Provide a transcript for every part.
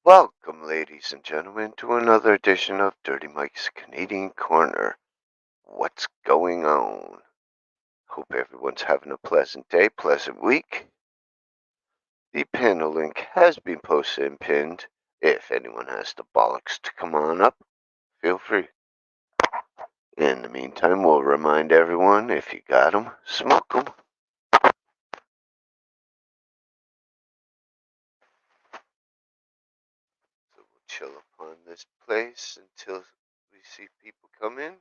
Welcome, ladies and gentlemen, to another edition of Dirty Mike's Canadian Corner. What's going on? Hope everyone's having a pleasant day, pleasant week. The panel link has been posted and pinned. If anyone has the bollocks to come on up, feel free. In the meantime, we'll remind everyone, if you got 'em, smoke 'em. So we'll chill upon this place until we see people come in.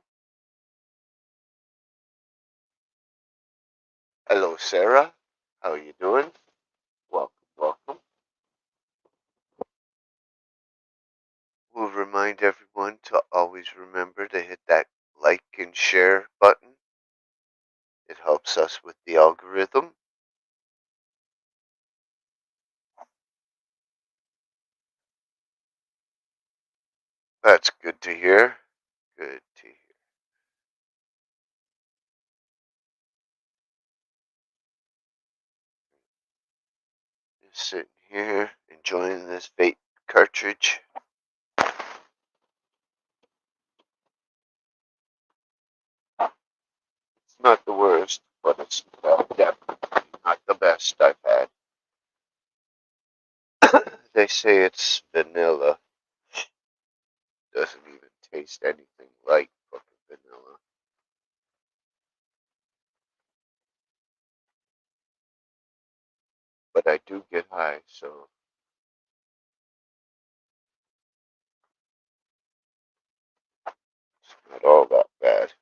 Hello, Sarah. How are you doing? Welcome, welcome. We'll remind everyone to always remember to hit that like and share button. It helps us with the algorithm. That's good to hear. Good to hear. Just sitting here enjoying this vape cartridge. It's not the worst, but it's definitely not the best I've had. They say it's vanilla. Doesn't even taste anything like fucking vanilla. But I do get high, so it's not all that bad.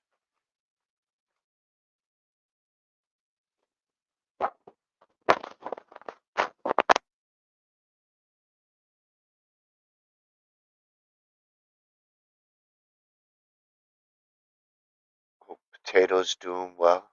Hope potatoes doing well.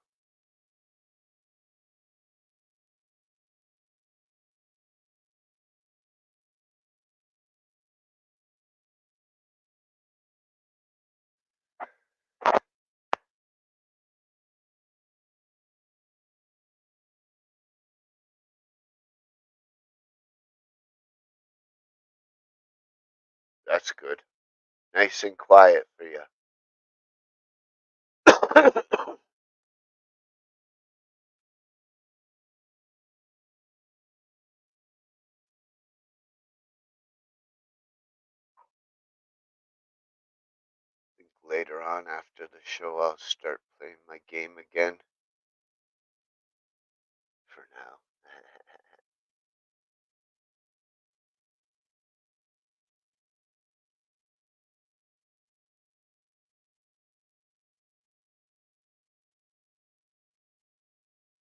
That's good. Nice and quiet for you. Think later on after the show I'll start playing my game again. For now.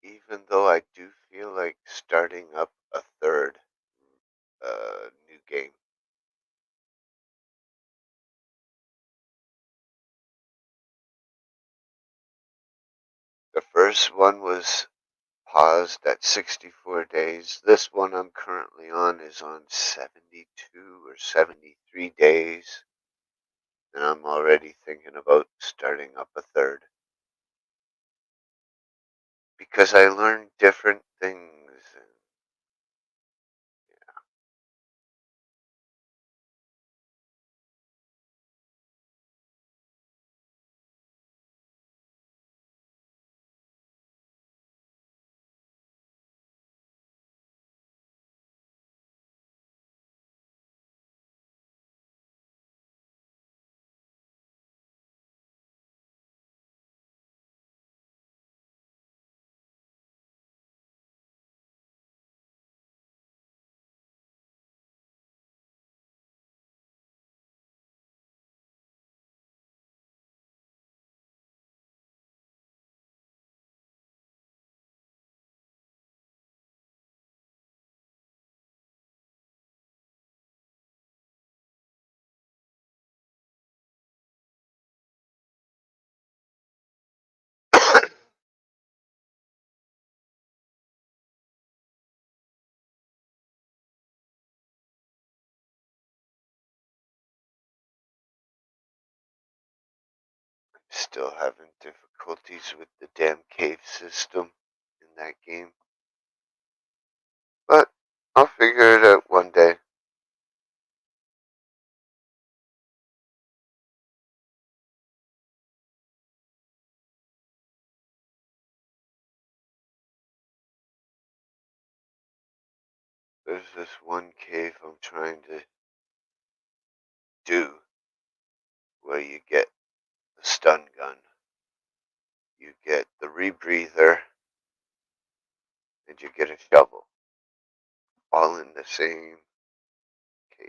Even though I do feel like starting up a third new game. The first one was paused at 64 days. This one I'm currently on is on 72 or 73 days. And I'm already thinking about starting up a third. Because I learned different things. And Still having difficulties with the damn cave system in that game. But I'll figure it out one day. There's this one cave I'm trying to do where you get the stun gun, you get the rebreather, and you get a shovel. All in the same cave.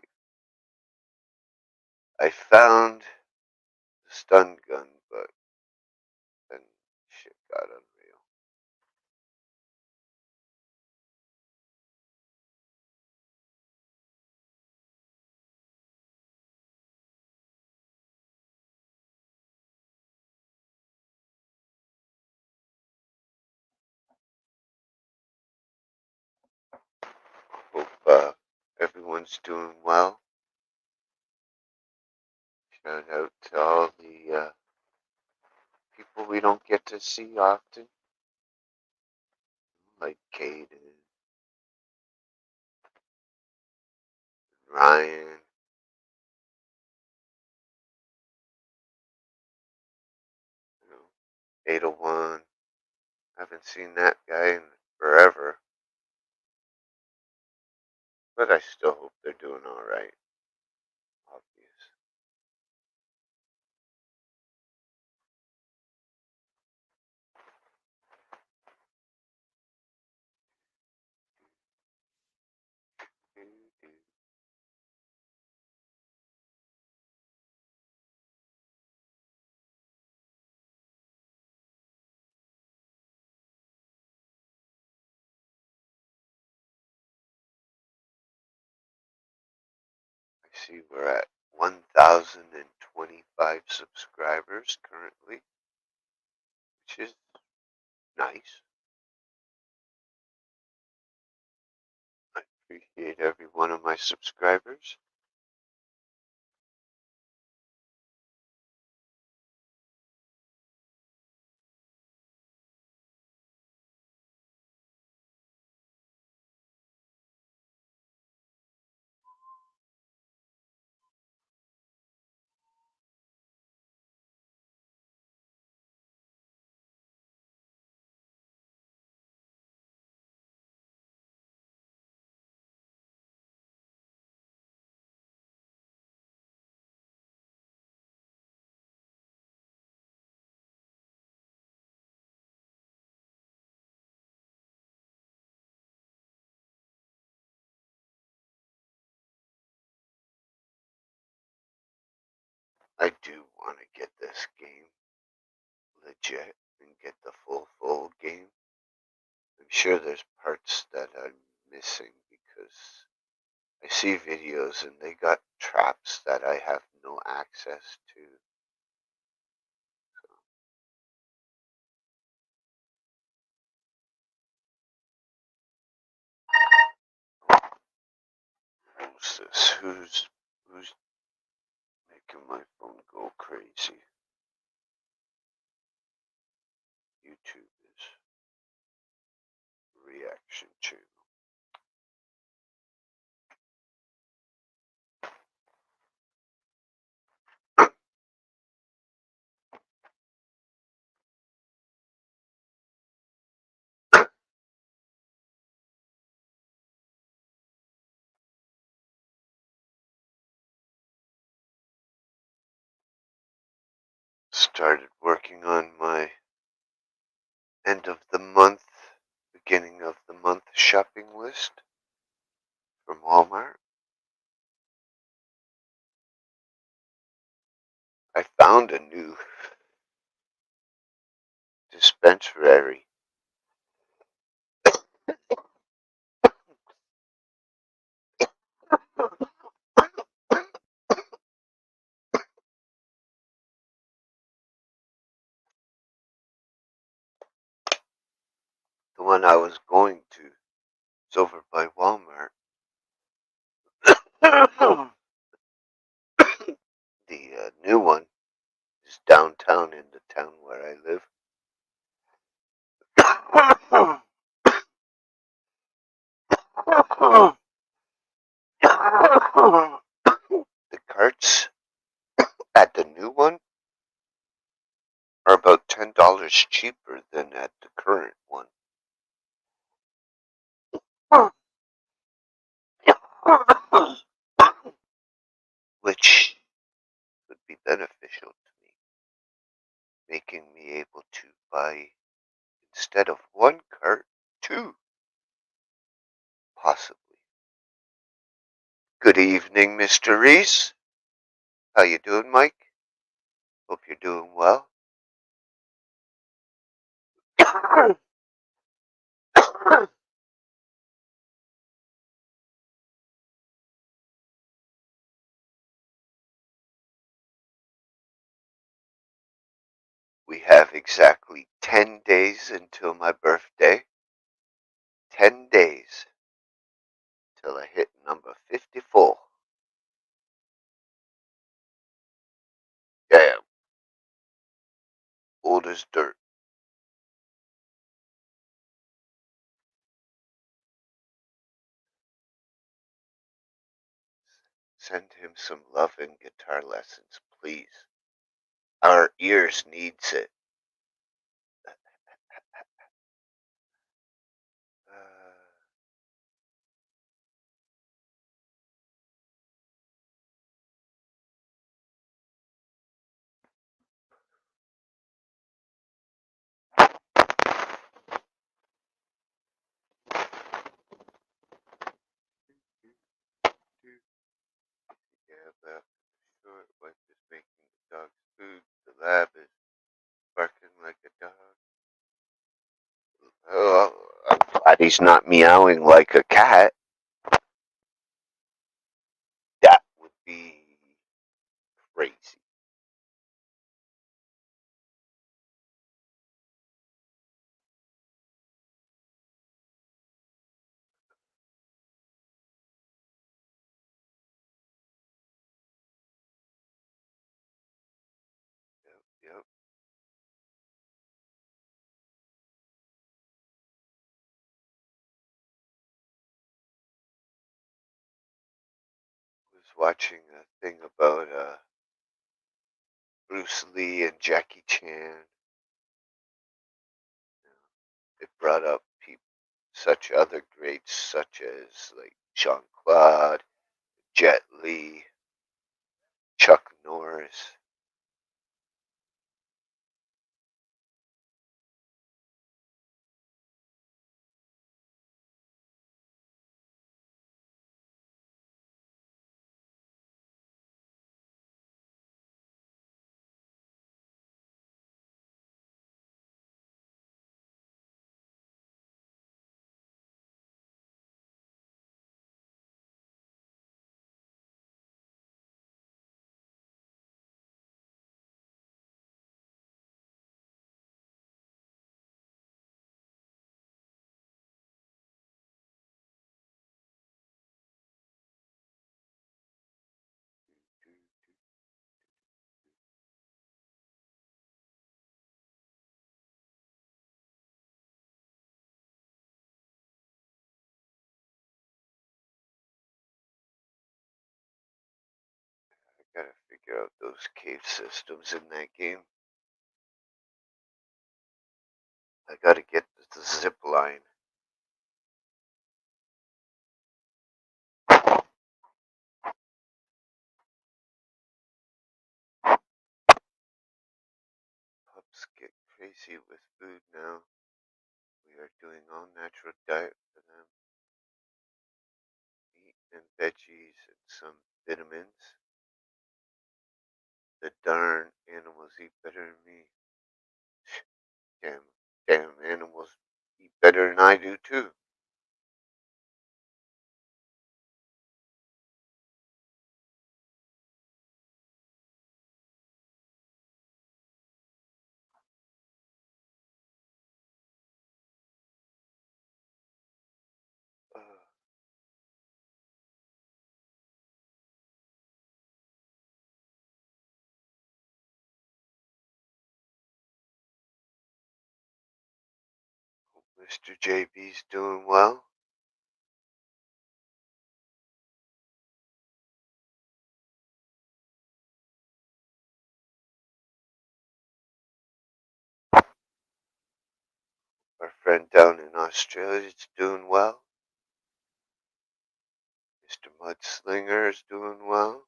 I found the stun gun, but then shit got unreal. Hope everyone's doing well. Shout out to all the people we don't get to see often, like Caden, Ryan, 801. I haven't seen that guy in forever, but I still hope they're doing all right. Obvious. I see we're at 1,025 subscribers currently, which is nice. I appreciate every one of my subscribers. I do want to get this game legit and get the full game. I'm sure there's parts that I'm missing because I see videos and they got traps that I have no access to. Who's this? Who's making my phone go crazy? YouTube is reaction channel. Started working on my end of the month, beginning of the month shopping list from Walmart. I found a new dispensary. The one I was going to is over by Walmart. The new one is is downtown in the town where I live. The carts at the new one are about $10 cheaper than at the current one. Which would be beneficial to me, making me able to buy, instead of one cart, two, possibly. Good evening, Mr. Reese. How you doing, Mike? Hope you're doing well. We have exactly 10 days until my birthday. 10 days till I hit number 54. Damn, old as dirt. Send him some love and guitar lessons, please. Our ears needs it. Yeah, but short wife is making the dog's food. The lab is barking like a dog. Oh, I'm glad he's not meowing like a cat. That would be crazy. Yep, yep. Was watching a thing about Bruce Lee and Jackie Chan. It brought up people, such other greats, such as like Jean Claude, Jet Li, Chuck Norris. I gotta figure out those cave systems in that game. I gotta get the zip line. Pups get crazy with food now. We are doing all natural diet for them. Meat and veggies and some vitamins. The darn animals eat better than me. Damn, damn animals eat better than I do too. Uh, Mr. JB's doing well. Our friend down in Australia is doing well. Mr. Mudslinger is doing well.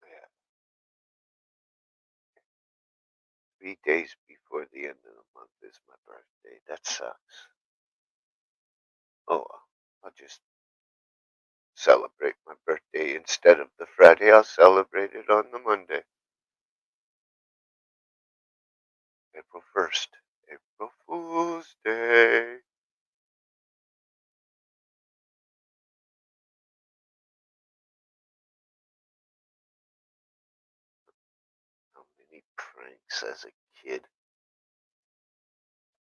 Yeah, 3 days before the end of the month is my birthday. That sucks. Oh, well, I'll just celebrate my birthday instead of the Friday. I'll celebrate it on the Monday, April 1st. April Fool's Day. How many pranks as a kid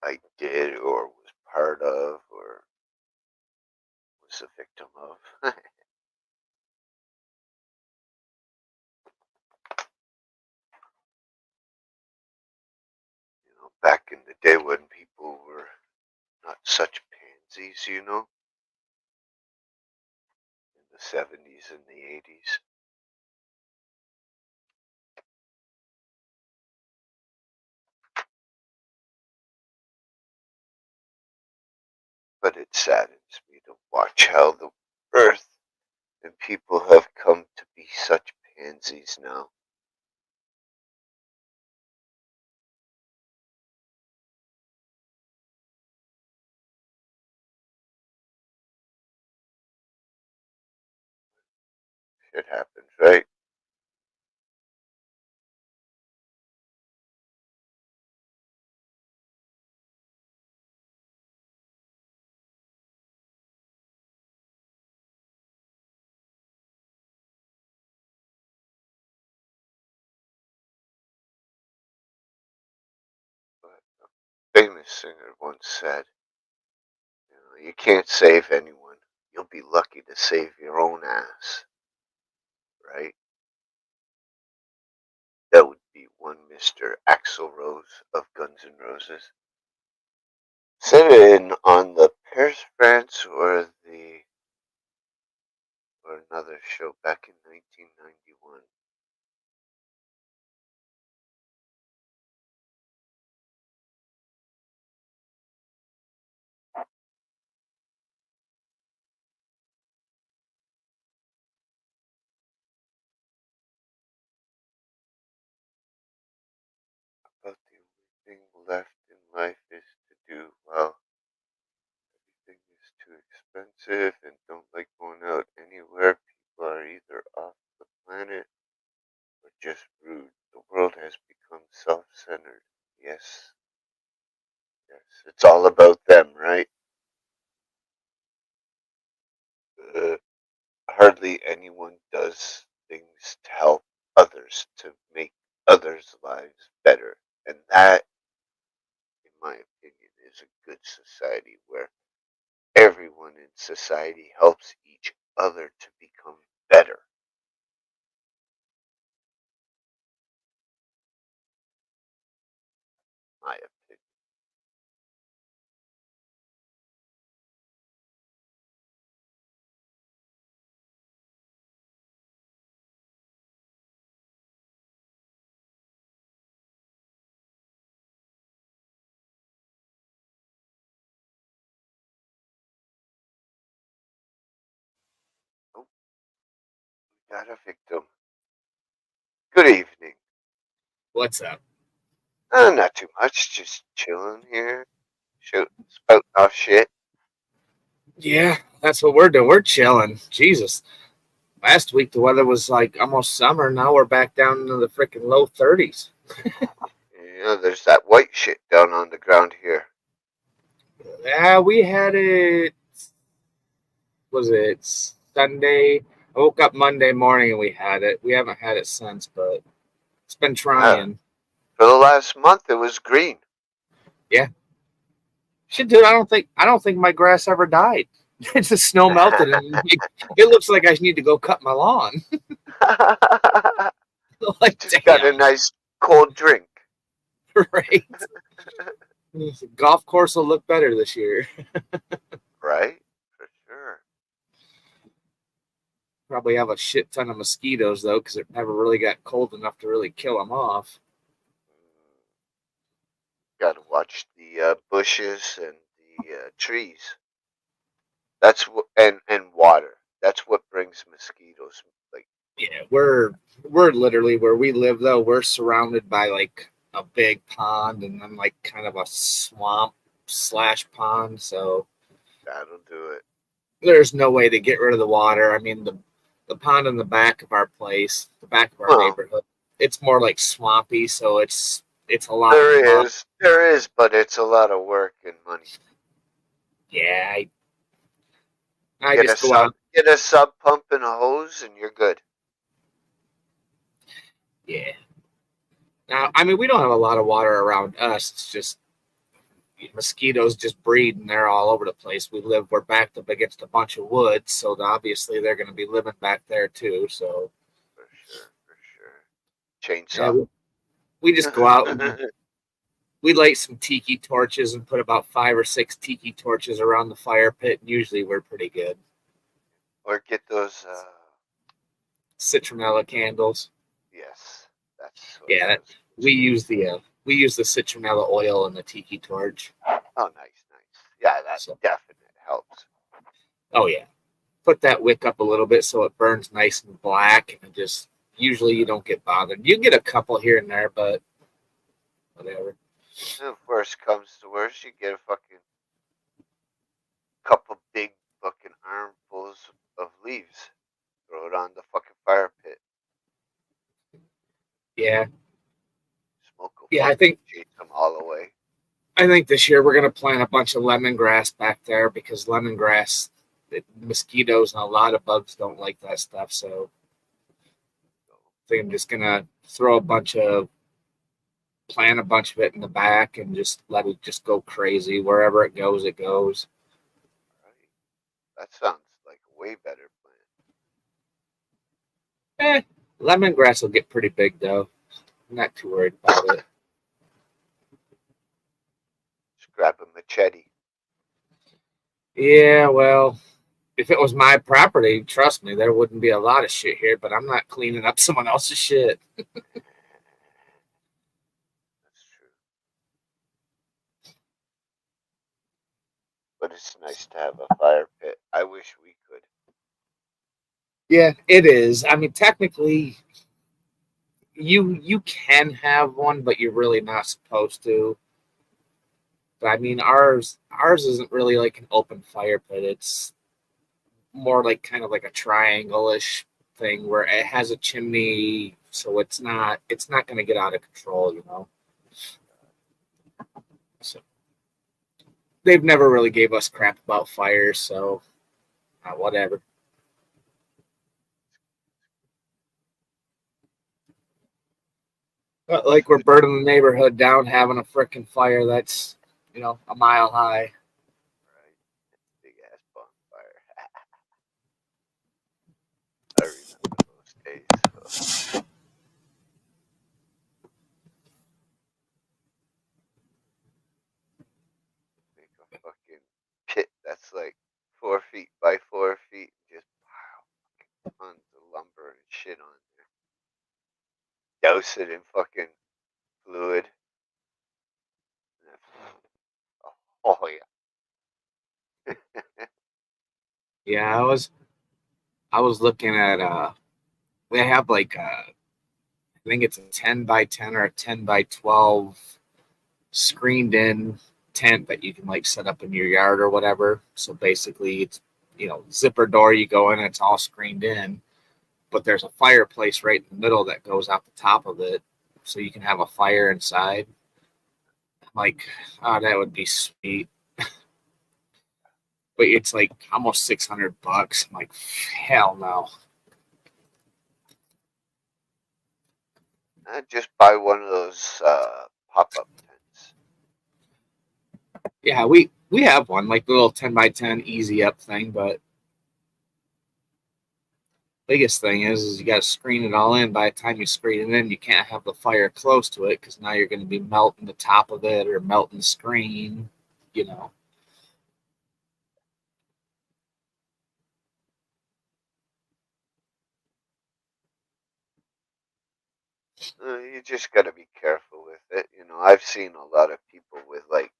I did or was part of or was a victim of. Back in the day when people were not such pansies, in the 70s and the 80s. But it saddens me to watch how the earth and people have come to be such pansies now. Shit happens, right? But a famous singer once said, you can't save anyone. You'll be lucky to save your own ass, right? That would be one Mr. Axl Rose of Guns N' Roses. Said it on the Paris, France, or another show back in 1991. About the only thing left in life is to do well. Everything is too expensive and don't like going out anywhere. People are either off the planet or just rude. The world has become self-centered. Yes, yes. It's all about them, right? Uh, Hardly anyone does things to help others, to make others' lives better. And that, in my opinion, is a good society where everyone in society helps each other to become better. My opinion. Oh, we got a victim. Good evening. What's up? Not too much, just chilling here, spouting off shit. Yeah, that's what we're doing. We're chilling. Jesus. Last week the weather was like almost summer. Now we're back down into the freaking low 30s. There's that white shit down on the ground here. Yeah, we had it. Was it Sunday? I woke up Monday morning and we had it. We haven't had it since, but it's been Uh, trying. for the last month, it was green. Yeah. Shit, dude, I don't think my grass ever died. It's the snow melted and it looks like I need to go cut my lawn. Like, Just got a damn, nice cold drink. right? The golf course will look better this year. Right? For sure. Probably have a shit ton of mosquitoes though, because it never really got cold enough to really kill them off. Gotta watch the bushes and the trees. That's what, and water. That's what brings mosquitoes. Like, Yeah, we're literally where we live though. We're surrounded by like a big pond and then like kind of a swamp slash pond. So that'll do it. there's no way to get rid of the water. I mean the pond in the back of our place, the back of our Well, neighborhood, it's more like swampy, so it's a lot of there mud. is, there is, but it's a lot of work and money. Yeah, I Get a just go out. sub pump and a hose, and you're good. Yeah. Now, I mean, we don't have a lot of water around us. It's just mosquitoes just breed and they're all over the place. We're backed up against a bunch of woods, so obviously they're going to be living back there too. So For sure, for yeah, sure. we just go out and Chainsaw. we light some tiki torches and put about 5 or 6 tiki torches around the fire pit. And usually we're pretty good. Or get those. Citronella candles. Yes, that's what Yeah, those. we use the citronella oil in the tiki torch. Oh, nice, nice. Yeah, that So definitely helps. oh yeah, put that wick up a little bit so it burns nice and black, and just usually you don't get bothered. You get a couple here and there, but whatever. And if worst comes to worst, you get a fucking couple big fucking armfuls of leaves. Throw it on the fucking fire pit. Yeah, Smoke will yeah. fucking chase them all away. I think this year we're gonna plant a bunch of lemongrass back there because lemongrass, mosquitoes and a lot of bugs don't like that stuff. So I think I'm just gonna plant a bunch of it in the back and just let it just go crazy. Wherever it goes, it goes. Right? That sounds like a way better plan. Eh, lemongrass will get pretty big though. I'm not too worried about it. Just grab a machete. Yeah, well, if it was my property, trust me, there wouldn't be a lot of shit here, but I'm not cleaning up someone else's shit. That's true. But it's nice to have a fire pit. I wish we could. Yeah, it is. I mean, technically, you can have one, but you're really not supposed to. But I mean, ours isn't really like an open fire pit. It's more like kind of like a triangle-ish thing where it has a chimney, so it's not going to get out of control, you know. So they've never really gave us crap about fires, so whatever. But like we're burning the neighborhood down, having a frickin' fire that's a mile high. Right? Big ass bonfire. I remember those days. Make a fucking pit that's like 4 feet by 4 feet. Just pile tons of lumber and shit on there. Douse it in fucking fluid. Oh yeah. Yeah, I was looking at they have like I think it's a 10 by 10 or a 10 by 12 screened in tent that you can like set up in your yard or whatever. So basically it's zipper door, you go in and it's all screened in, but there's a fireplace right in the middle that goes out the top of it so you can have a fire inside. I'm like, oh, that would be sweet. but it's like almost $600. I'm like, hell no. Just buy one of those pop-up tents. Yeah, we have one, like the little 10x10 easy up thing, but biggest thing is you got to screen it all in. By the time you screen it in, you can't have the fire close to it because now you're going to be melting the top of it or melting the screen, you know. You just got to be careful with it. I've seen a lot of people with like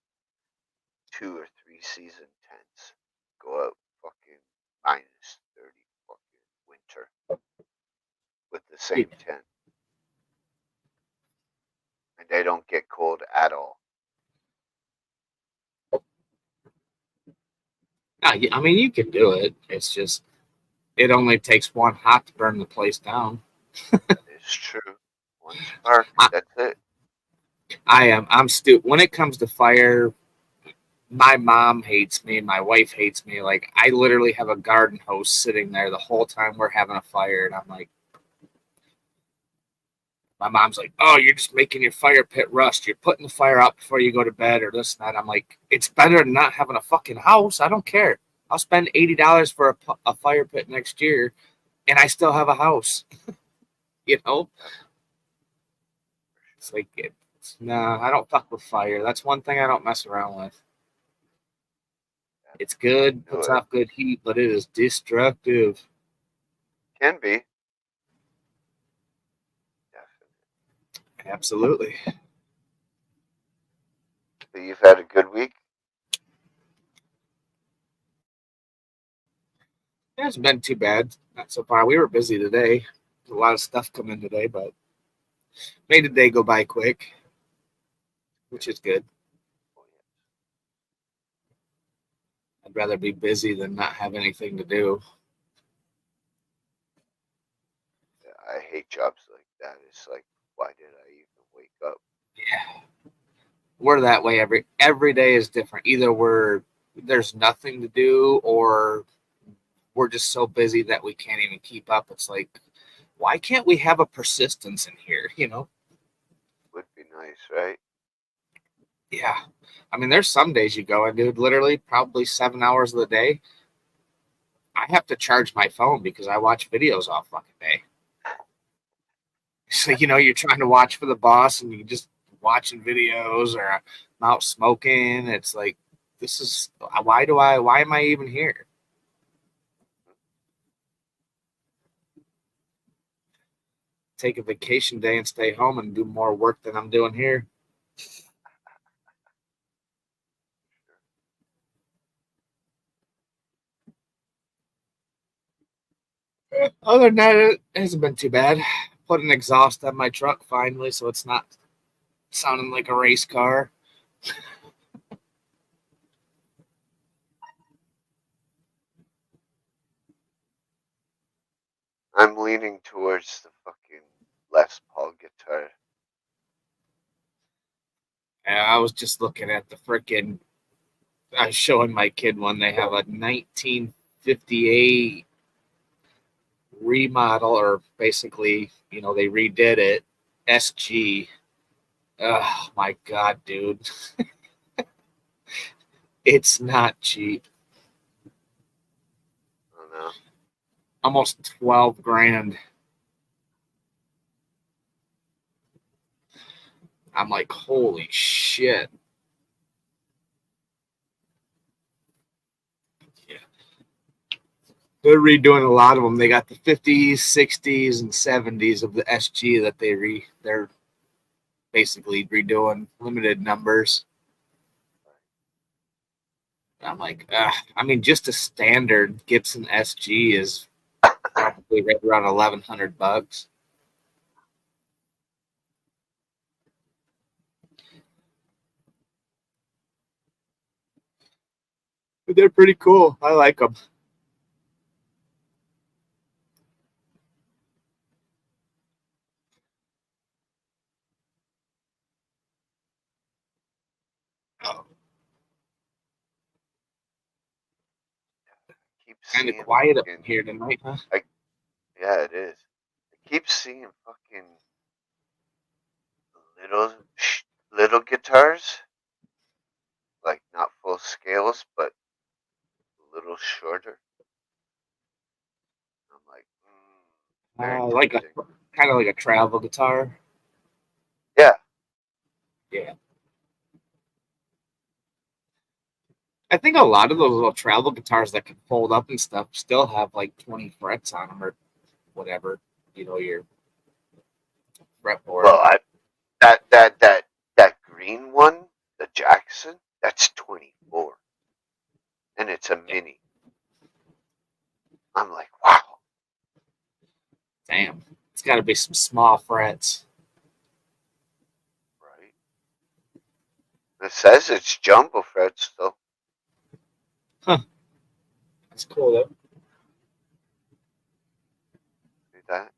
2 or 3 season tents go out fucking -30 fucking winter with the same tent, and they don't get cold at all. I mean, you can do it. It's just it only takes one hot to burn the place down. It's true. One spark, I, that's it. I am. I'm stupid when it comes to fire. My mom hates me. My wife hates me. Like I literally have a garden hose sitting there the whole time we're having a fire, and I'm like, my mom's like, "Oh, you're just making your fire pit rust. You're putting the fire out before you go to bed, or this and that." I'm like, "It's better than not having a fucking house. I don't care. I'll spend $80 for a fire pit next year, and I still have a house." You know, it's like nah. I don't fuck with fire. That's one thing I don't mess around with. It's good, Do puts it. off good heat, but it is destructive. Can be. Definitely. Absolutely. So you've had a good week? It hasn't been too bad. Not so far. We were busy today. A lot of stuff come in today, but made the day go by quick, which is good. Oh, yeah. I'd rather be busy than not have anything to do. I hate jobs like that. It's like, why did I even wake up? Yeah, we're that way every day is different. Either there's nothing to do, or we're just so busy that we can't even keep up. It's like, why can't we have a persistence in here? You know? Would be nice, right? Yeah. I mean, there's some days you go and dude, literally probably 7 hours of the day. I have to charge my phone because I watch videos all fucking day. So you're trying to watch for the boss and you just watching videos or I'm out smoking. It's like this is why am I even here? Take a vacation day and stay home and do more work than I'm doing here. Other than that, it hasn't been too bad. Put an exhaust on my truck finally, so it's not sounding like a race car. I'm leaning towards the fucking Les Paul guitar. And I was just looking at the freaking. I was showing my kid one. They have a 1958 remodel, or basically, they redid it. SG. Oh my god, dude, it's not cheap. I don't know. Almost 12 grand. I'm like, holy shit. Yeah. They're redoing a lot of them. They got the 50s, 60s, and 70s of the SG that they're basically redoing limited numbers. I'm like, I mean, just a standard Gibson SG is probably right around $1,100. But they're pretty cool. I like them. keep Kind of seeing quiet up fucking. here tonight, huh? Yeah, it is. I keep seeing fucking little little guitars, like not full scales, but a little shorter. I'm like, very Like a tempting. kind of like a travel guitar. Yeah, Yeah. I think a lot of those little travel guitars that can fold up and stuff still have like 20 frets on them or whatever, your fretboard. well, that green one, the Jackson, that's 24, and it's a Yeah. mini. I'm like, wow, Damn. It's got to be some small frets. right? It says it's jumbo frets, though. Huh. That's cool, though. See that?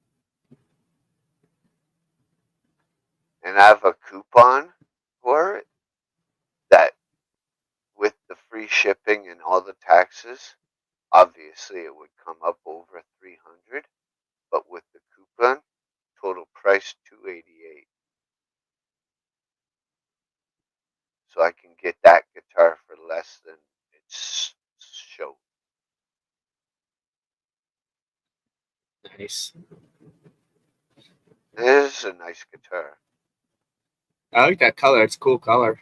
And I have a coupon for it that, with the free shipping and all the taxes, obviously it would come up over 300, but with the coupon, total price 288. So I can get that guitar for less than its show. Nice. It is a nice guitar. I like that color. It's a cool color.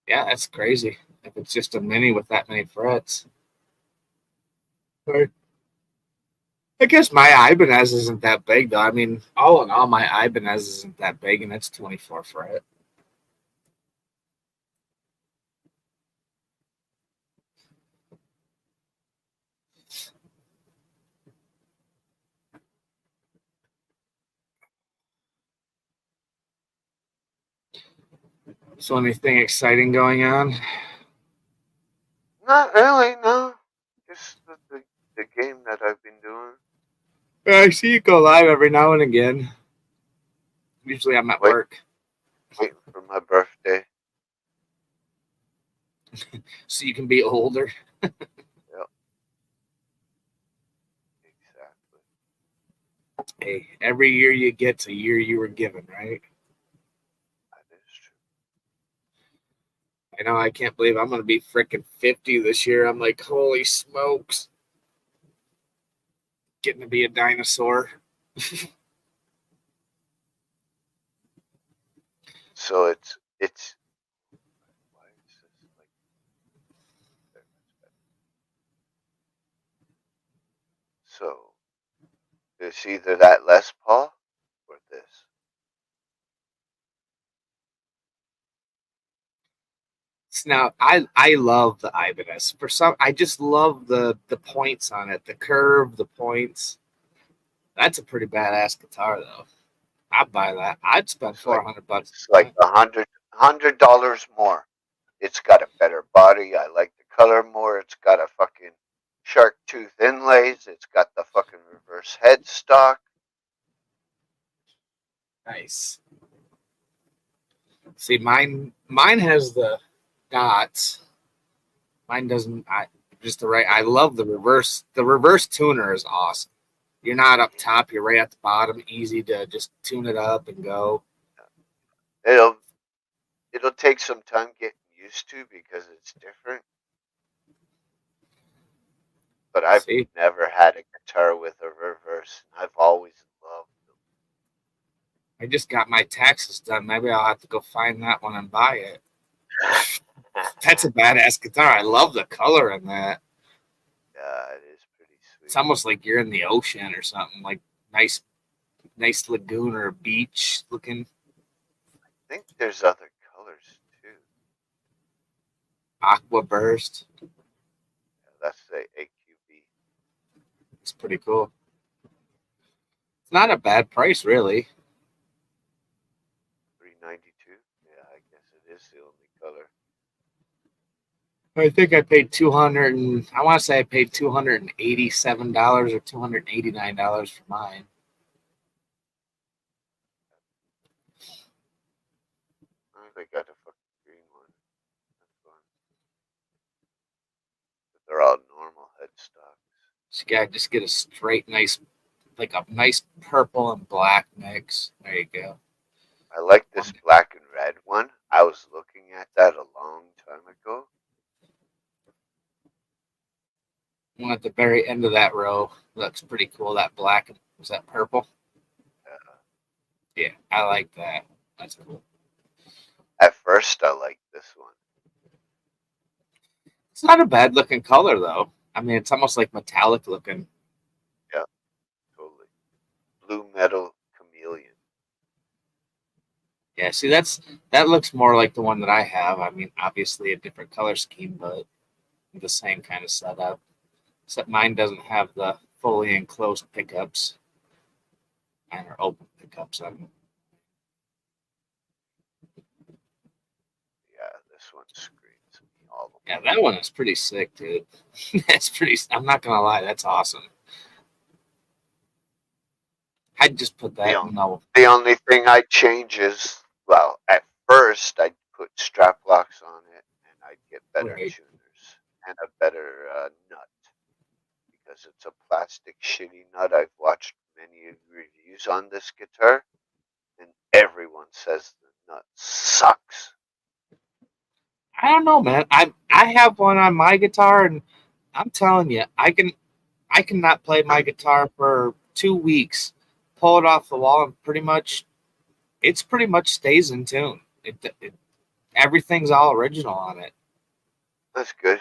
Yeah, that's crazy. If it's just a mini with that many frets. Right. I guess my Ibanez isn't that big, though. I mean, all in all, my Ibanez isn't that big, and it's 24 fret. So, anything exciting going on? Not really, no. Just the game that I've been doing. I see you go live every now and again. Usually, I'm at Wait, work, waiting for my birthday. so you can be older. Yep, exactly. Hey, every year you get's a year you were given, right? That is true. I know. I can't believe I'm going to be freaking 50 this year. I'm like, holy smokes, getting to be a dinosaur. So it's. Why is this like? There, that's better. So it's either that Les Paul or this. Now, I love the Ibanez. For some, I just love the points on it, the curve, the points. That's a pretty badass guitar, though. I'd buy that. I'd spend It's like $400 it's on like that. $100 more. It's got a better body. I like the color more. It's got a fucking shark tooth inlays. It's got the fucking reverse headstock. Nice. See, mine has the dots. Mine doesn't. I just the right. I love the reverse. The reverse tuner is awesome. You're not up top. You're right at the bottom. Easy to just tune it up and go. It'll it'll take some time getting used to because it's different. But I've See, never had a guitar with a reverse. I've always loved I just got my taxes done. Maybe I'll have to go find that one and buy it. them. That's a badass guitar. I love the color in that. Yeah, it is pretty It's sweet. almost like you're in the ocean or something. Like nice, nice lagoon or beach looking. I think there's other colors too. Aqua burst. Yeah, that's the AQB. It's pretty cool. It's not a bad price, really. 392. Yeah, I guess it is the only color. I think I paid 200 and I want to say I paid $287 or $289 for mine. Oh, they got a fucking green one. headstocks. So you gotta just get a straight, nice, like a nice purple and black mix. There you go. I like this black and red one. I was looking at that a long time ago. One at the very end of that row looks pretty cool. That black, was that purple? Yeah, I like that. That's cool. At first, I liked this one. It's not a bad looking color though. I mean, it's almost like metallic looking. Yeah, totally. Blue metal chameleon. Yeah, see, that looks more like the one that I have. I mean, obviously a different color scheme, but the same kind of setup. Except mine doesn't have the fully enclosed pickups. Mine are open pickups. Yeah, this one screams me all the Yeah, that one is pretty sick, dude. That's pretty. I'm not gonna lie, that's awesome. I'd just put that. No, The only thing I'd change is, well, at first I'd put strap locks on it and I'd get better right. tuners and a better nut because it's a plastic shitty nut. I've watched many reviews on this guitar and everyone says the nut sucks. I don't know, man. I have one on my guitar, and I'm telling you, I cannot play my guitar for 2 weeks, pull it off the wall, and it's pretty much stays in tune. Everything's all original on it. That's good.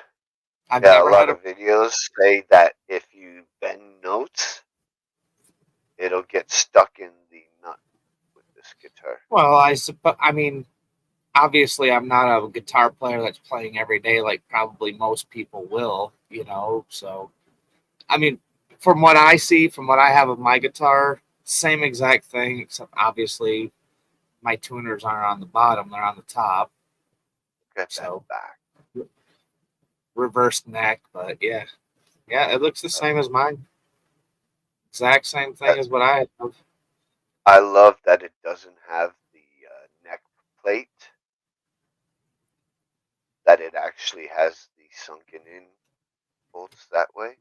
I've Yeah, a never lot had of videos say that if you bend notes, it'll get stuck in the nut with this guitar. Well, I mean, obviously, I'm not a guitar player that's playing every day like probably most people will, you know. So, I mean, from what I see, from what I have of my guitar, same exact thing, except obviously my tuners aren't on the bottom; they're on the top. Get that So back. reverse neck, but yeah, it looks the same as mine. Exact same thing as what I have. I love that it doesn't have the neck plate, that it actually has the sunken in bolts that way.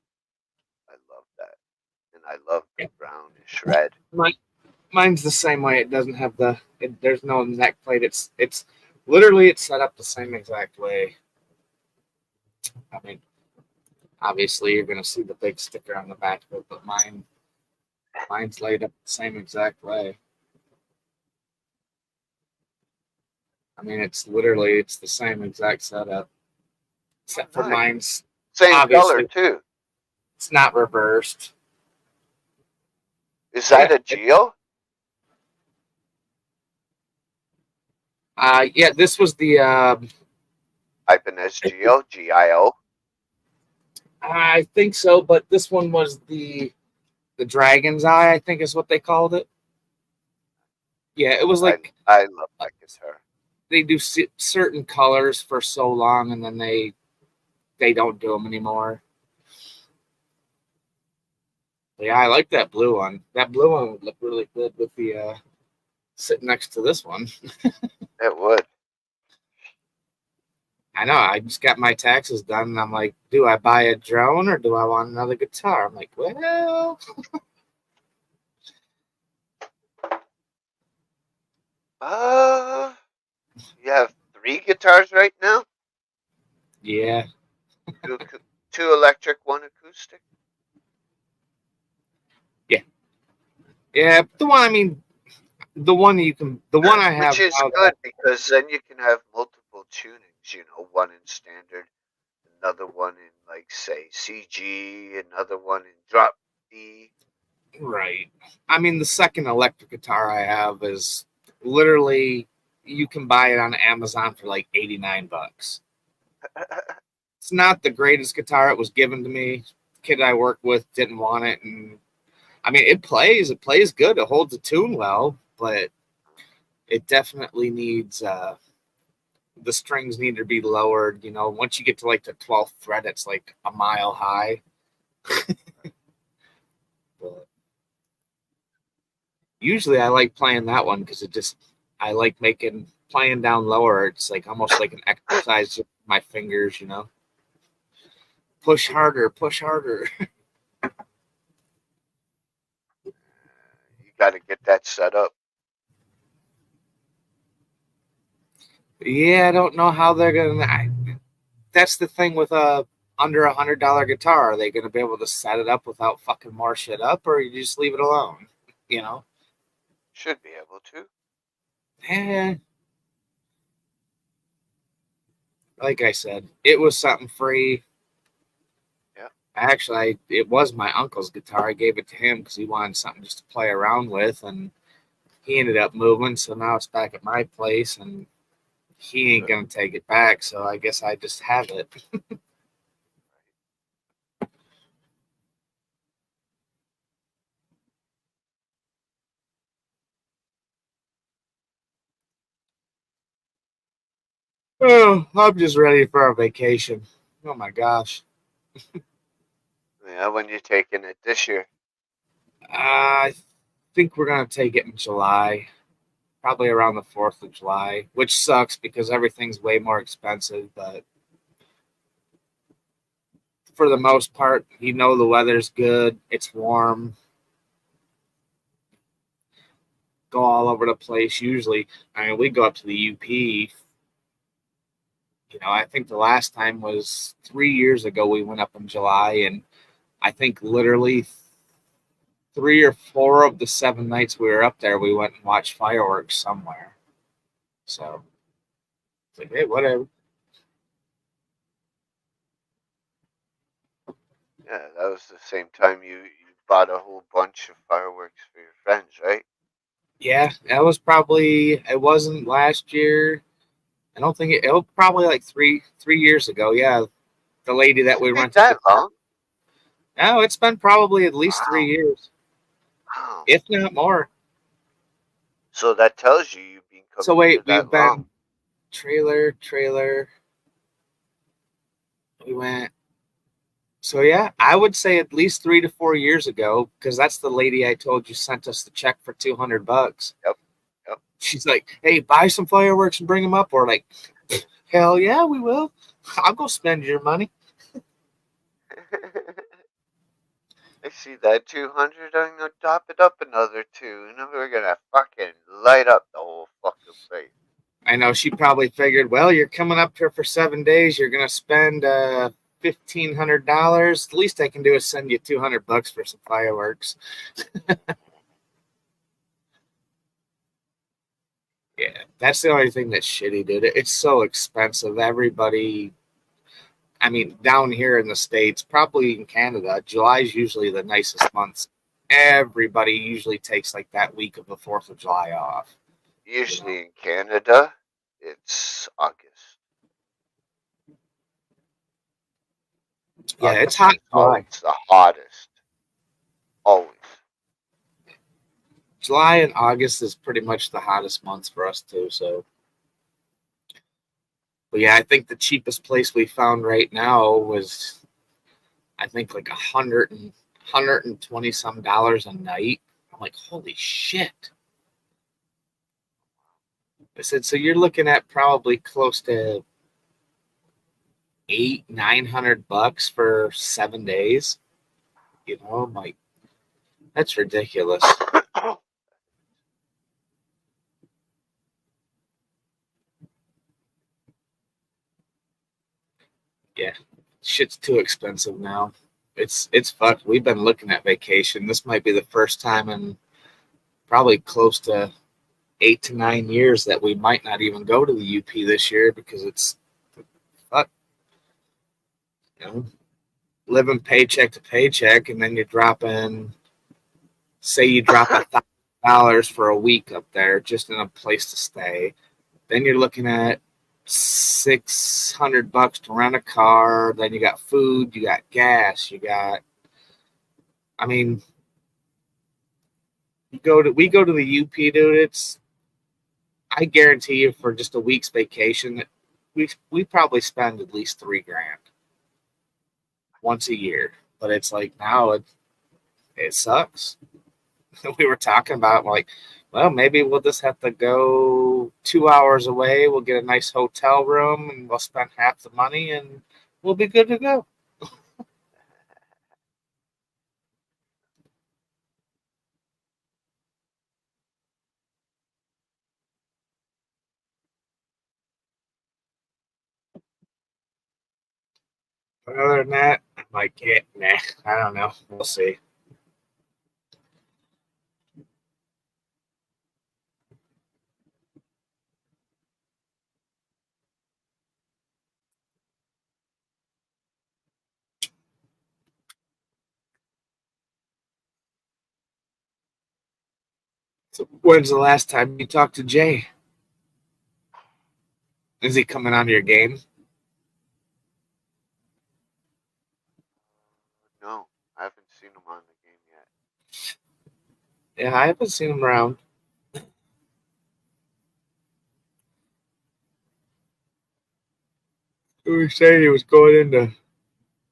I love that. And I love the brownish red. Mine's the same way. It doesn't have there's no neck plate. It's literally it's set up the same exact way. I mean, obviously you're gonna see the big sticker on the back of it, but mine's laid up the same exact way. I mean, it's the same exact setup, except for Nice. mine's Same obviously color too. it's not reversed. Is that a Geo? Yeah, this was the Ibanez Geo, GIO. I think so, but this one was the Dragon's Eye, I think is what they called it. Yeah, it was like I love that guitar. they do certain colors for so long, and then they don't do them anymore. But yeah, I like that blue one. That blue one would look really good with the sitting next to this one. It would. I know. I just got my taxes done, and I'm like, do I buy a drone or do I want another guitar? I'm like, well. You have 3 guitars right now? Yeah. Two electric, 1 acoustic? Yeah, the one I have. Which is good because then you can have multiple tunings, you know, one in standard, another one in like say CG, another one in drop D. Right. I mean, the second electric guitar I have is literally you can buy it on Amazon for like $89. It's not the greatest guitar. It was given to me. The kid I work with didn't want it, and I mean, it plays good. It holds a tune well, but it definitely needs the strings need to be lowered. You know, once you get to like the 12th fret, it's like a mile high. But usually, I like playing that one because I like playing down lower. It's like almost like an exercise with my fingers, you know. push harder, push harder. You got to get that set up. Yeah, I don't know how they're gonna. That's the thing with a under $100 guitar. Are they gonna be able to set it up without fucking more shit up, or you just leave it alone? You know? Should be able to. Eh, like I said, it was something free. Yeah. Actually, it was my uncle's guitar. I gave it to him because he wanted something just to play around with, and he ended up moving. So now it's back at my place, and he ain't gonna take it back. So I guess I just have it. Oh, I'm just ready for a vacation. Oh my gosh. Yeah, when you taking it this year? I think we're gonna take it in July, probably around the 4th of July, which sucks because everything's way more expensive. But for the most part, the weather's good. It's warm. Go all over the place. Usually, I mean, we go up to the UP. I think the last time was 3 years ago. We went up in July, and I think literally 3 or 4 of the 7 nights we were up there, we went and watched fireworks somewhere. So it's like, hey, whatever. Yeah, that was the same time you bought a whole bunch of fireworks for your friends, right? Yeah, that was probably. It wasn't last year. I don't think it was probably like 3 years ago. Yeah, the lady that Has we it been rented the that car. long? No, it's been probably at least three Wow. years, Wow. if not more. So that tells you you've been So coming here wait, we've that long. been trailer. We went. So yeah, I would say at least 3 to 4 years ago, because that's the lady I told you sent us the check for $200. Yep. Yep. She's like, "Hey, buy some fireworks and bring them up." We're like, "Hell yeah, we will. I'll go spend your money." I see that 200. I'm gonna top it up another two, and then we're gonna fucking light up the whole fucking place. I know she probably figured, well, you're coming up here for 7 days. You're gonna spend $1,500. The least I can do is send you $200 for some fireworks. Yeah, that's the only thing that's shitty, dude. It's so expensive. Everybody, I mean, down here in the States, probably in Canada, July is usually the nicest month. Everybody usually takes like that week of the 4th of July off. Usually in Canada, it's August. Yeah, it's August hot is in July. always the hottest. Always. July and August is pretty much the hottest months for us too. So, but yeah, I think the cheapest place we found right now was, I think, like 120 some dollars a night. I'm like, holy shit. I said, so you're looking at probably close to 800-900 bucks for 7 days. I'm like, that's ridiculous. Yeah, shit's too expensive now. It's fucked. We've been looking at vacation. This might be the first time in probably close to 8 to 9 years that we might not even go to the UP this year because it's fuck. You know, living paycheck to paycheck, and then you drop in, say you drop $1,000 for a week up there just in a place to stay. Then you're looking at $600 to rent a car. Then you got food, you got gas, you got. I mean, we go to the UP, dude. I guarantee you for just a week's vacation, we probably spend at least $3,000 once a year. But it's like now it sucks. We were talking about like, well, maybe we'll just have to go 2 hours away. We'll get a nice hotel room and we'll spend half the money and we'll be good to go. other than that, I'm like, yeah, nah, I don't know. We'll see. So when's the last time you talked to Jay? Is he coming on your game? No, I haven't seen him on the game yet. Yeah, I haven't seen him around. He was saying he was going into.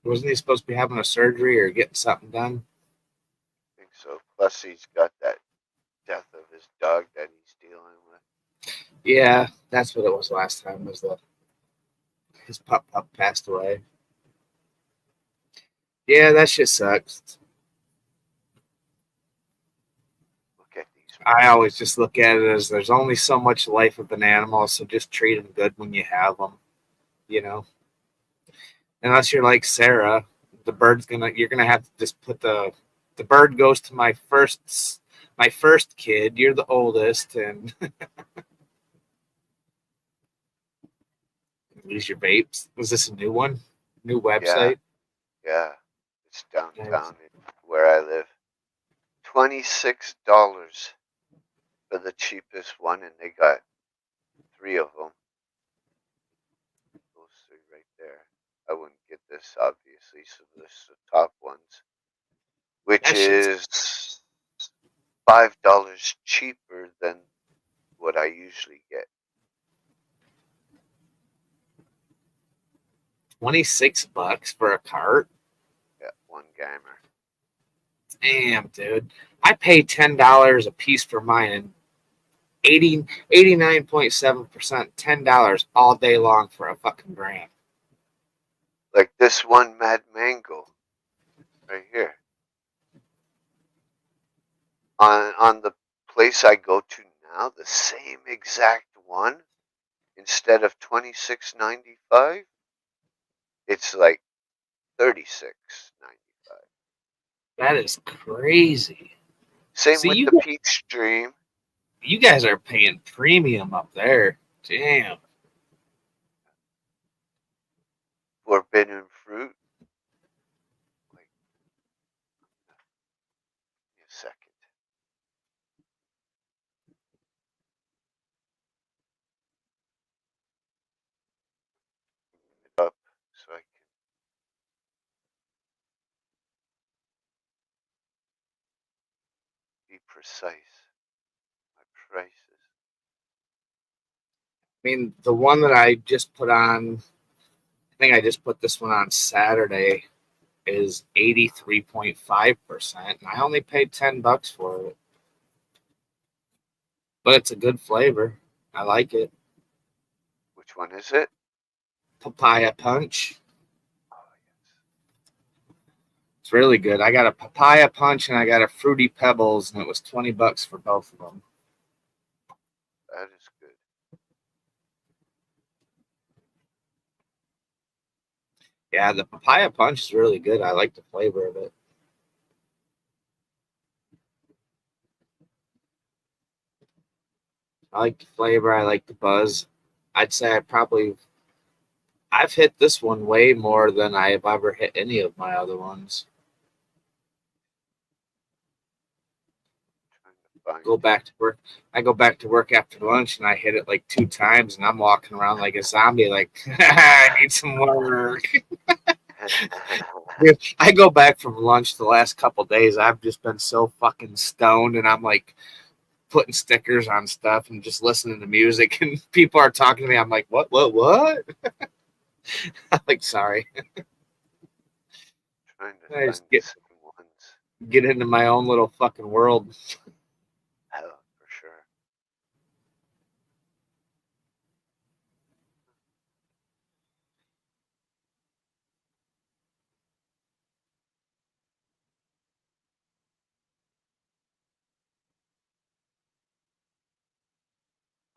Wasn't he supposed to be having a surgery or getting something done? I think so. Plus, he's got that death of his dog that he's dealing with. Yeah, that's what it was last time. Was the his pup passed away? Yeah, that shit sucks. Look at these. I always just look at it as there's only so much life of an animal, so just treat them good when you have them. You know, unless you're like Sarah, the bird's gonna. You're gonna have to just put the bird goes to my first kid. You're the oldest, and use your vapes. Was this a new one? New Yeah, website? yeah. It's Nice. downtown where I live. $26 for the cheapest one, and they got 3 of them. Those 3 right there. I wouldn't get this, obviously, so this is the top ones, which That shit's is $5 cheaper than what I usually get. $26 for a cart. Yeah, 1 gamer. Damn, dude. I pay $10 a piece for mine, and 89.7%, $10 all day long for a fucking brand. Like this one Mad Mango right here. On the place I go to now, the same exact one, instead of $26.95, it's like $36.95. That is crazy. Same See, with the Peach Dream. you guys are paying premium up there. Damn. Forbidden Fruit. Wait, give me a second. Up so I can be precise. My prices. I mean, the one that I just put on, I think I just put this one on Saturday, is 83.5%, and I only paid $10 for it. But it's a good flavor. I like it. Which one is it? Papaya punch. Oh, It's really good. I got a papaya punch and I got a fruity pebbles, and it was $20 for both of them. yes, that is good. Yeah, the papaya punch is really good. I like the flavor of it. I like the flavor. I like the buzz. I'd say I've hit this one way more than I've ever hit any of my other ones. Trying to find Go it. back to work. I go back to work after lunch and I hit it like 2 times, and I'm walking around like a zombie. Like I need some work. Dude, I go back from lunch the last couple days. I've just been so fucking stoned, and I'm like putting stickers on stuff and just listening to music. And people are talking to me. I'm like, what? I'm like, sorry. Trying to I find just the same ones. get into my own little fucking world. Hell, for sure.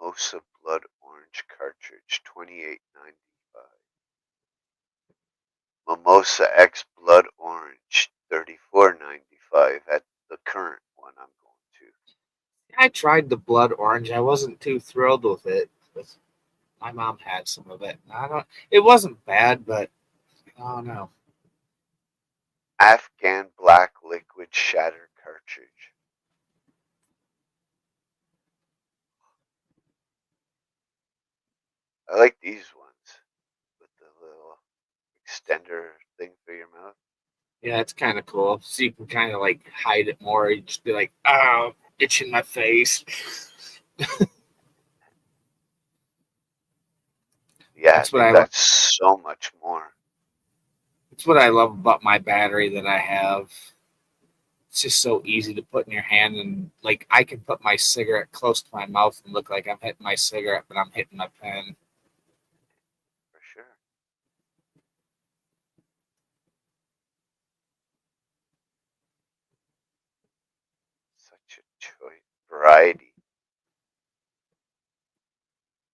Osa Blood Orange cartridge, $28.95. Mimosa X Blood Orange, $34.95 at the current one I'm going to. I tried the blood orange. I wasn't too thrilled with it. But my mom had some of it. I don't. It wasn't bad, but I don't know. Afghan Black Liquid Shatter Cartridge. I like these ones with the little extender thing for your mouth. Yeah, it's kind of cool. So you can kind of like hide it more. You just be like, oh, itching my face. Yeah, That's what they I. got so much more. That's what I love about my battery that I have. It's just so easy to put in your hand, and like I can put my cigarette close to my mouth and look like I'm hitting my cigarette, but I'm hitting my pen. For sure. Such a choice variety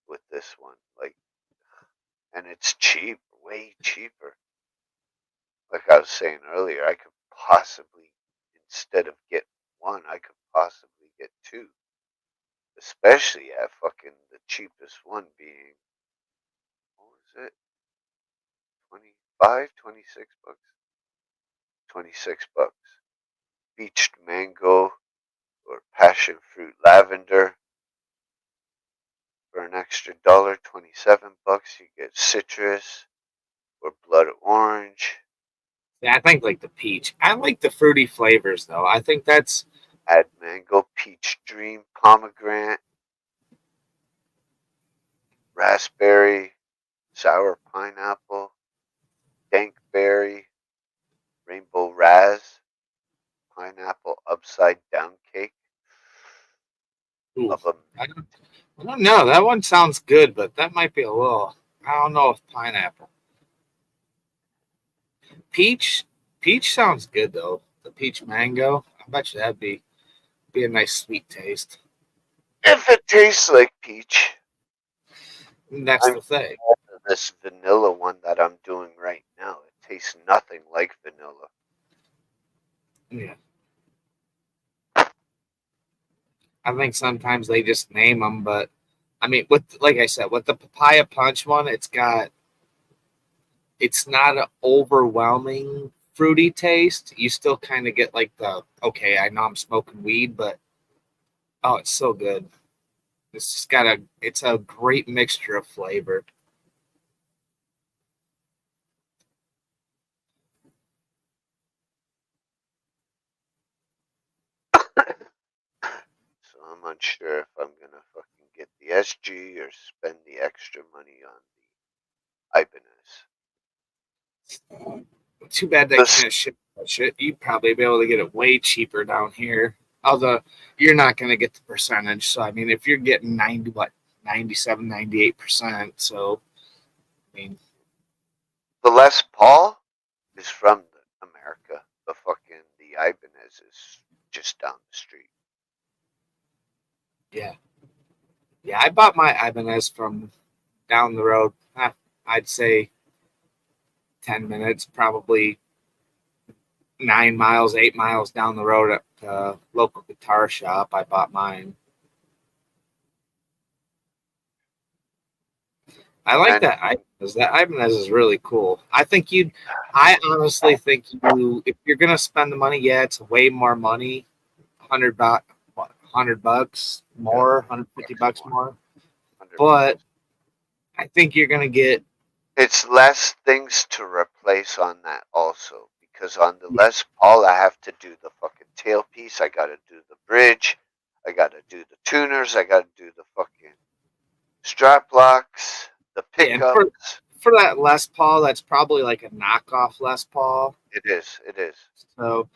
with this one. Like, and it's cheap, way cheaper. Like I was saying earlier, I could possibly, instead of get one, I could possibly get two. Especially at fucking the cheapest one being, what was it? 25, 26 bucks? 26 bucks. Beached mango or passion fruit lavender. For an extra dollar, 27 bucks, you get citrus or blood orange. Yeah, I think like the peach. I like the fruity flavors though. I think that's Add mango, peach dream, pomegranate, raspberry, sour pineapple, dankberry, rainbow raz, pineapple upside down cake. ooh, Love them. I don't know. That one sounds good, but that might be a little. I don't know if pineapple. Peach, peach sounds good though. The peach mango. I bet you that'd be a nice sweet taste. If it tastes like peach, And that's I'm the thing. this vanilla one that I'm doing right now. It tastes nothing like vanilla. Yeah, I think sometimes they just name them, but I mean, with like I said, with the papaya punch one, it's not an overwhelming fruity taste. You still kind of get like the okay, I know I'm smoking weed, but oh, it's so good. It's just got it's a great mixture of flavor. So I'm unsure if I'm gonna fucking get the SG or spend the extra money on the Ibanez. Too bad they This can't ship that shit. You'd probably be able to get it way cheaper down here. Although you're not going to get the percentage. So I mean, if you're getting 97, 98%. So I mean, the Les Paul is from America. The Ibanez is just down the street. yeah, yeah. I bought my Ibanez from down the road. I'd say 10 minutes, probably 9 miles, 8 miles down the road at the local guitar shop. I bought mine. I like And that Ibanez. That Ibanez is really cool. I honestly think if you're gonna spend the money, yeah, it's way more money, 100 bucks yeah, more, 150 bucks more, more. 100 But bucks. I think you're gonna get It's less things to replace on that also. Because on the Les Paul, I have to do the fucking tailpiece. I gotta do the bridge. I gotta do the tuners. I gotta do the fucking strap locks, the yeah, and for pickups. for that Les Paul, that's probably like a knockoff Les Paul. It is. It is. So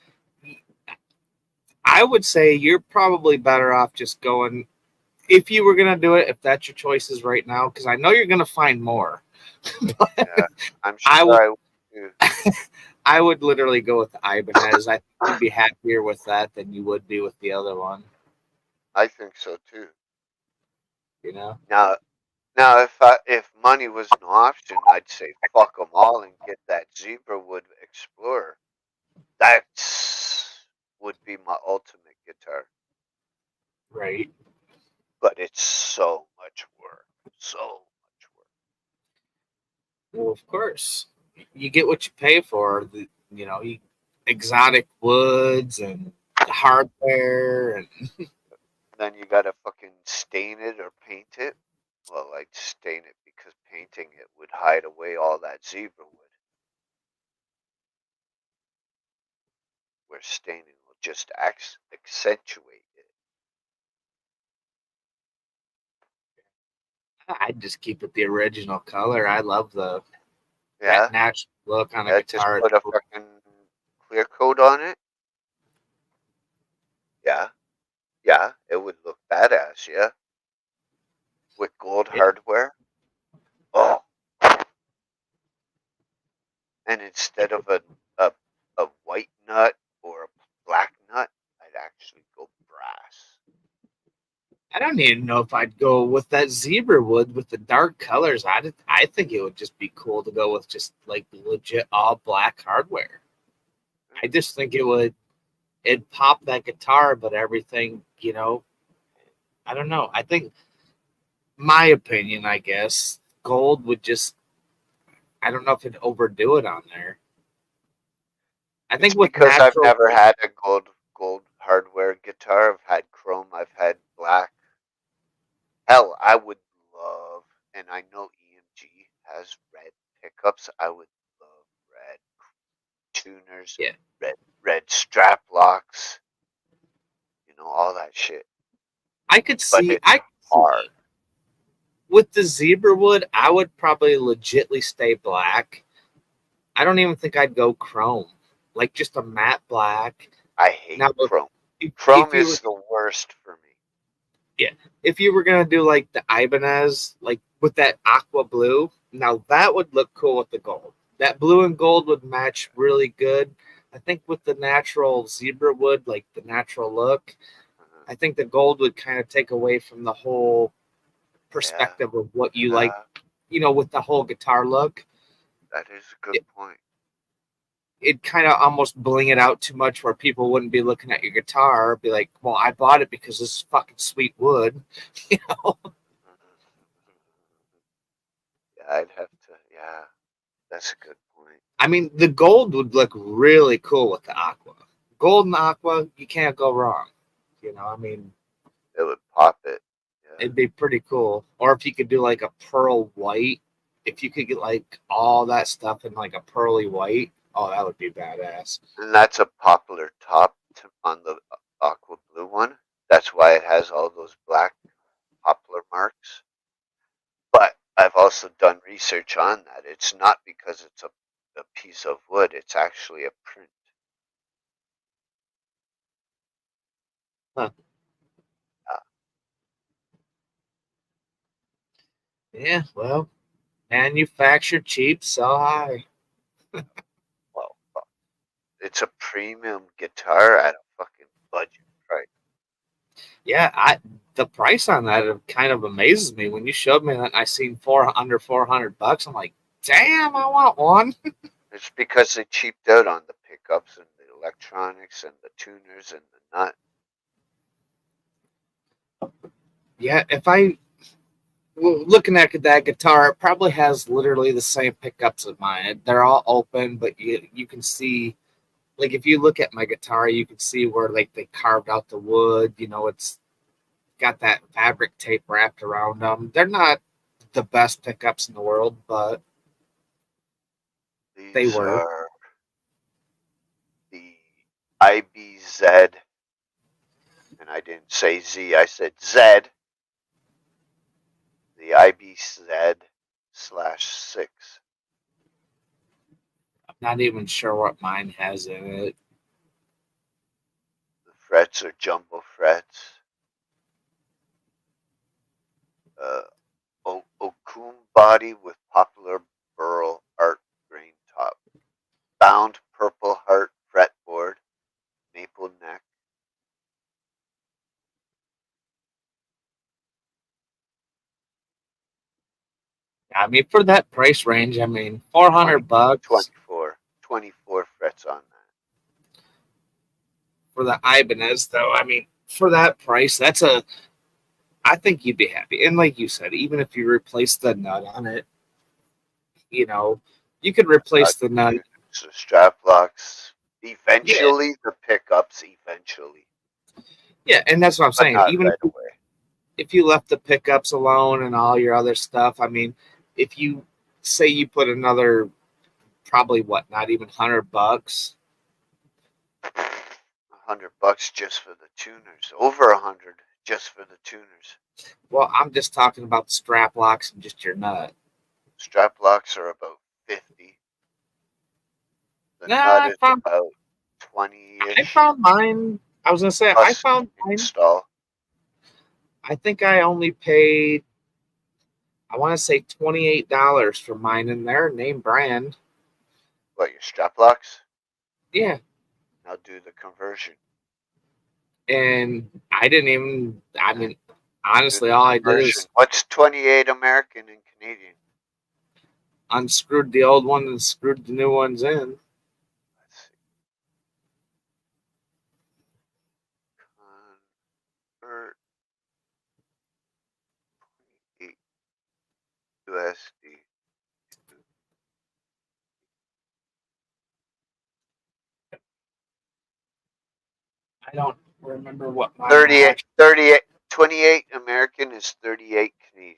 I would say you're probably better off just going if you were gonna do it, if that's your choices right now, because I know you're gonna find more. Yeah, I'm I sure would I will too. I would literally go with the Ibanez. I think you'd be happier with that than you would be with the other one. I think so too. You know? Now, Now, if money was an option, I'd say fuck them all and get that Zebrawood Explorer. That's would be my ultimate guitar, Right. but it's so much work, so much work. Well, of course, you get what you pay for. You exotic woods and hardware, and Then you gotta fucking stain it or paint it. Well, I'd stain it because painting it would hide away all that Zebrawood, where staining will just accentuate it. I just keep it the original color. I love that Yeah, natural look on a yeah. Just guitar. put a fucking clear coat on it. Yeah, yeah. It would look badass. Yeah, with gold Yeah, hardware. Oh, and instead of a white nut or a black nut, I'd actually go brass. I don't even know if I'd go with that zebra wood with the dark colors. I think it would just be cool to go with just like legit all black hardware. I just think it'd pop that guitar, but everything, I don't know. I think my opinion, I guess, gold would just I don't know if it'd overdo it on there. I It's think with because I've natural never had a gold hardware guitar. I've had chrome. I've had black. Hell, I would love, and I know EMG has red pickups. I would love red tuners, yeah, red strap locks. All that shit. I could But see it's hard. with the zebra wood, I would probably legitly stay black. I don't even think I'd go chrome, like just a matte black. I hate Now, chrome. if Chrome you were, is the worst for me. yeah, if you were gonna do like the Ibanez, like with that aqua blue, now that would look cool with the gold. That blue and gold would match really good. I think with the natural zebra wood, like the natural look, Uh, I think the gold would kind of take away from the whole yeah, perspective of what you like, yeah, with the whole guitar look. that is a good It, point. it kind of almost bling it out too much where people wouldn't be looking at your guitar, be like, well, I bought it because this is fucking sweet wood. you know? Yeah, I'd have to. Yeah, that's a good point. I mean, the gold would look really cool with the aqua. Gold and aqua, you can't go wrong. I mean, It would pop it. Yeah, it'd be pretty cool. Or if you could do like a pearl white, if you could get like all that stuff in like a pearly white, oh, that would be badass. and that's a popular top on the aqua blue one. That's why it has all those black poplar marks. But I've also done research on that. It's not because it's a piece of wood. It's actually a print. Huh. Uh, Yeah, well, manufactured cheap, sell high. well, it's a premium guitar at a fucking budget price. Yeah, the price on that kind of amazes me. When you showed me that, and I seen under $400. I'm like, damn, I want one. It's because they cheaped out on the pickups and the electronics and the tuners and the nut. Yeah, if I looking at that guitar, it probably has literally the same pickups as mine. They're all open, but you can see, like, if you look at my guitar, you can see where like they carved out the wood. It's got that fabric tape wrapped around them. They're not the best pickups in the world, but they These work. are the IBZ, and I didn't say Z, I said Z, the IBZ/6. I'm not even sure what mine has in it. The frets are jumbo frets. Uh, Okum body with popular burl art grain top. Bound purple heart fretboard. Maple neck. mean, for that price range, I mean, $400 24 frets on that. for the Ibanez, though. I mean, for that price, I think you'd be happy. And like you said, even if you replace the nut on it, you know, you could replace the nut. So strap locks, Yeah, eventually the pickups, eventually, yeah, and that's what I'm but saying. not Even right away. if you left the pickups alone and all your other stuff, I mean, if you say you put another probably what, not even $100. $100 just for the tuners, over 100 just for the tuners. Well, I'm just talking about the strap locks and just your nut. Strap locks are about 50. The Nah, nut is about I 20-ish found mine. I was gonna say I plus found mine. install. I think I only paid, I want to say $28 for mine, and their name brand. What, your strap locks? Yeah, Now do the conversion. and I didn't even. I mean, Do honestly, the all I did conversion. is What's 28 American and Canadian? unscrewed the old one and screwed the new ones in. Let's see. Convert 28 USD. I don't remember what mine 38, 38, 28 American is 38 Canadian.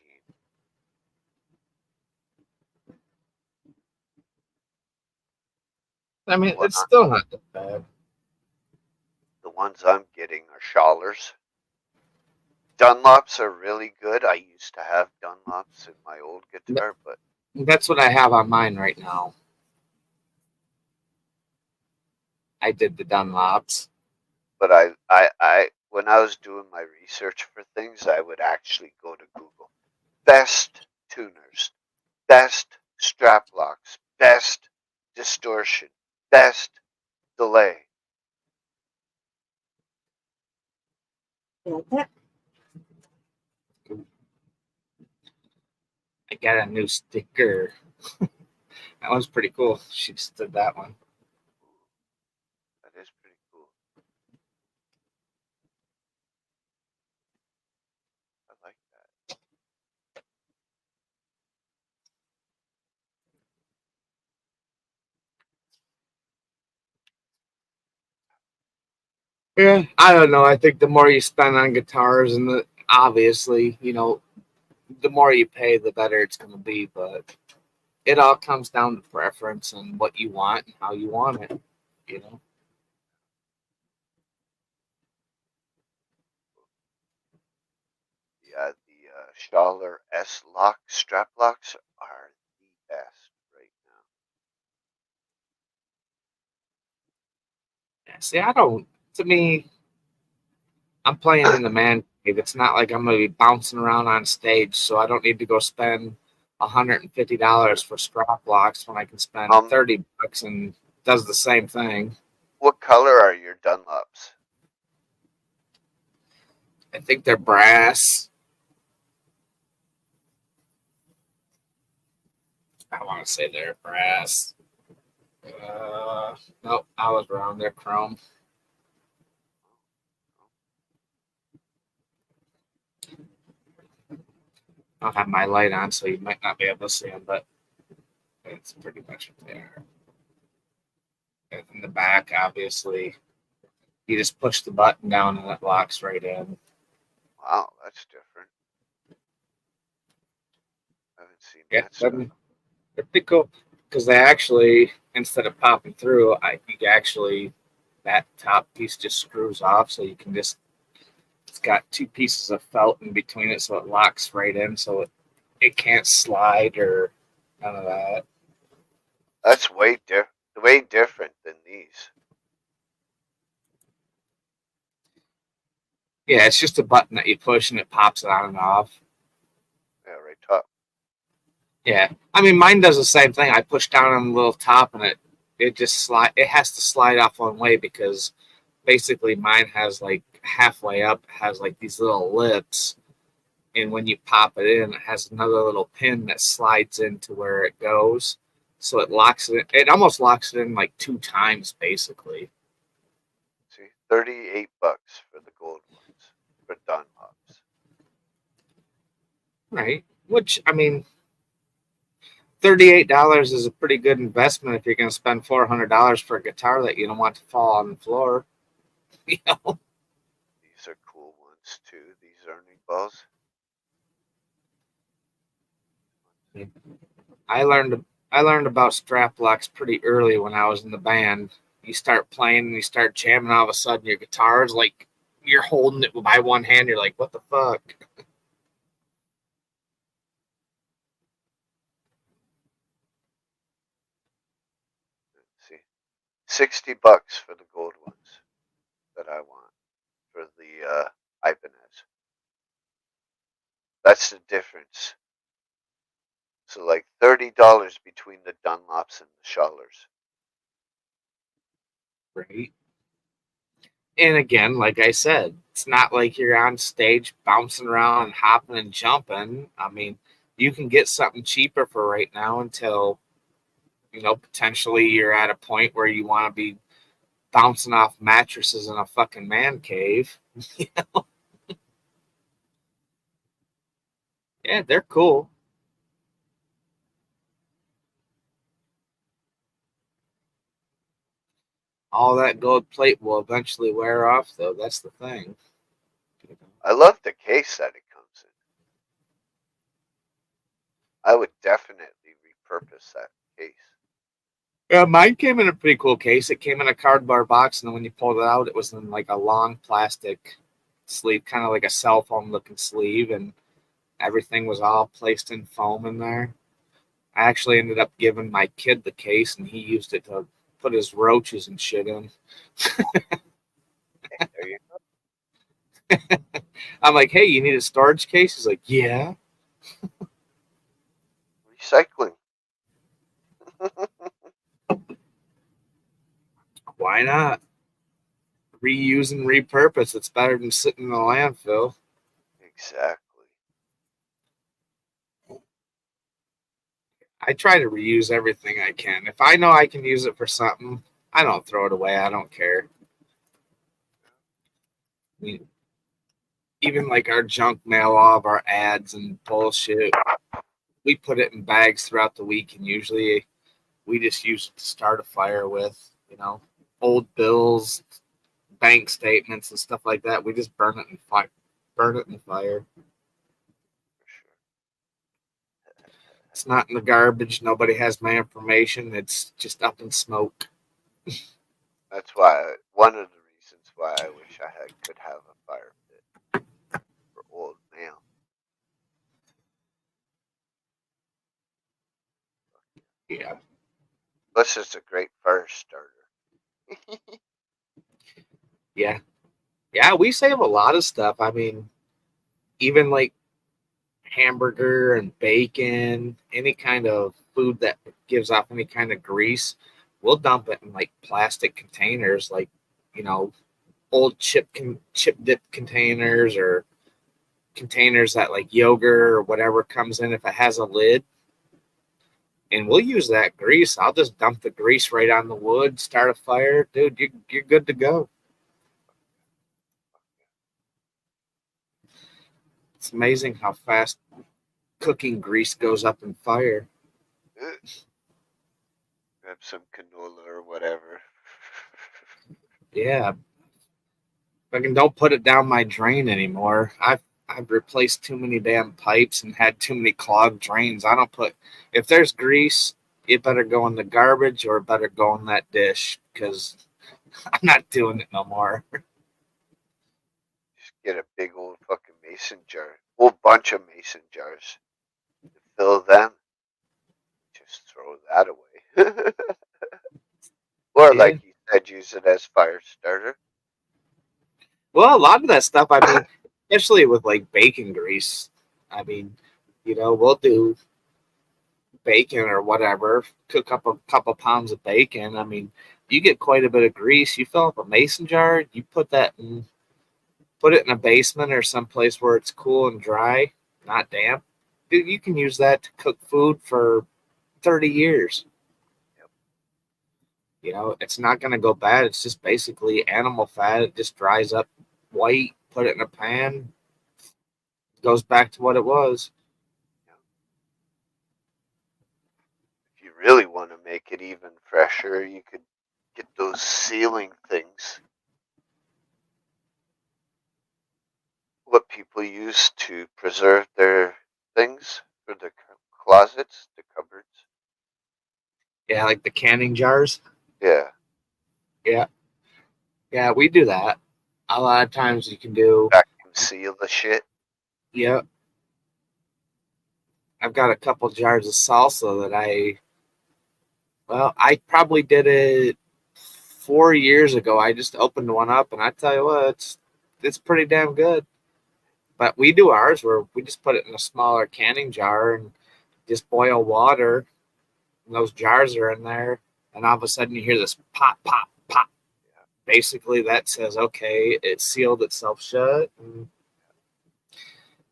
I mean, What it's still not that bad. the ones I'm getting are Schallers. Dunlops are really good. I used to have Dunlops in my old guitar, but That's what I have on mine right now. I did the Dunlops. I when I was doing my research for things, I would actually go to Google. Best tuners, best strap locks, best distortion, best delay. I got a new sticker. That one's pretty cool. She just did that one. That is pretty cool. I like that. Yeah, I don't know. I think the more you spend on guitars, and obviously, the more you pay, the better it's going to be. But it all comes down to preference and what you want and how you want it. You know. Yeah, the Schaller S lock strap locks are the best right now. Yeah, see, I don't. To me, I'm playing in the man cave. It's not like I'm going to be bouncing around on stage, so I don't need to go spend $150 for strap locks when I can spend Um, $30 and does the same thing. what color are your Dunlops? I think they're brass. I want to say they're brass. Nope, I was wrong. They're chrome. I don't have my light on, so you might not be able to see them, but it's pretty much what they are. And in the back, obviously, you just push the button down and it locks right in. Wow, that's different. I haven't seen Yeah, that stuff. they're pretty cool because they actually, instead of popping through, I think actually that top piece just screws off, so you can just. It's got two pieces of felt in between it, so it locks right in, so it can't slide or none of that. That's way different than these. Yeah, it's just a button that you push and it pops it on and off. Yeah, right top. Yeah, I mean mine does the same thing. I push down on the little top and it just slide. It has to slide off one way because basically mine has like halfway up has like these little lips and when you pop it in, it has another little pin that slides into where it goes. So it locks it. It almost locks it in like 2 times, basically. See, $38 for the gold ones for Dunlops. Right. Which, I mean, $38 is a pretty good investment if you're going to spend $400 for a guitar that you don't want to fall on the floor. You know? These are cool ones too. These Ernie balls. I learned about strap locks pretty early when I was in the band. You start playing and you start jamming, all of a sudden your guitar is like you're holding it by one hand. You're like, what the fuck? Let's see, $60 for the gold ones that I want for the Ibanez. That's the difference. So like $30 between the Dunlops and the Schullers. Right. And again, like I said, it's not like you're on stage bouncing around and hopping and jumping. I mean, you can get something cheaper for right now until, potentially you're at a point where you want to be bouncing off mattresses in a fucking man cave. Yeah, they're cool. All that gold plate will eventually wear off, though. That's the thing. I love the case that it comes in. I would definitely repurpose that case. Yeah, mine came in a pretty cool case. It came in a cardboard box, and then when you pulled it out, it was in like a long plastic sleeve, kind of like a cell phone looking sleeve, and everything was all placed in foam in there. I actually ended up giving my kid the case, and he used it to put his roaches and shit in. There you I'm like, hey, you need a storage case? He's like, yeah. go. Recycling. Why not? Reuse and repurpose. It's better than sitting in the landfill. Exactly. I try to reuse everything I can. If I know I can use it for something, I don't throw it away. I don't care. I mean, even like our junk mail, all of our ads and bullshit, we put it in bags throughout the week, and usually we just use it to start a fire with, old bills, bank statements, and stuff like that. We just burn it in fire. Burn it in the fire. For sure. It's not in the garbage. Nobody has my information. It's just up in smoke. That's why one of the reasons why I wish could have a fire pit for old mail. Yeah. Plus, it's a great fire starter. Yeah. Yeah, we save a lot of stuff. I mean, even like hamburger and bacon, any kind of food that gives off any kind of grease, we'll dump it in like plastic containers, like, you know, old chip dip containers or containers that like yogurt or whatever comes in if it has a lid. And we'll use that grease. I'll just dump the grease right on the wood, start a fire. Dude, you're good to go. It's amazing how fast cooking grease goes up in fire. Grab some canola or whatever. Yeah, fucking don't put it down my drain anymore. I've replaced too many damn pipes and had too many clogged drains. I don't put if there's grease, it better go in the garbage or it better go in that dish because I'm not doing it no more. Just get a big old fucking mason jar. Whole bunch of mason jars. Fill them. Just throw that away. Or Yeah. like you said, use it as fire starter. Well, a lot of that stuff, I mean, especially with like bacon grease, I mean, we'll do bacon or whatever, cook up a couple pounds of bacon. I mean, you get quite a bit of grease. You fill up a mason jar, you put it in a basement or someplace where it's cool and dry. not damp. Dude, you can use that to cook food for 30 years. Yep. You know, it's not going to go bad. It's just basically animal fat. It just dries up white, put it in a pan, goes back to what it was. Yep. If you really want to make it even fresher, you could get those sealing things. What people use to preserve their things for the closets, the cupboards. Yeah, like the canning jars. Yeah. Yeah. Yeah, we do that. A lot of times you can do, Vacuum seal the shit. yeah. I've got a couple jars of salsa that I probably did it 4 years ago. I just opened one up, and I tell you what, it's pretty damn good. But we do ours where we just put it in a smaller canning jar and just boil water, and those jars are in there, and all of a sudden you hear this pop, pop, pop. Basically, that says, okay, it sealed itself shut. And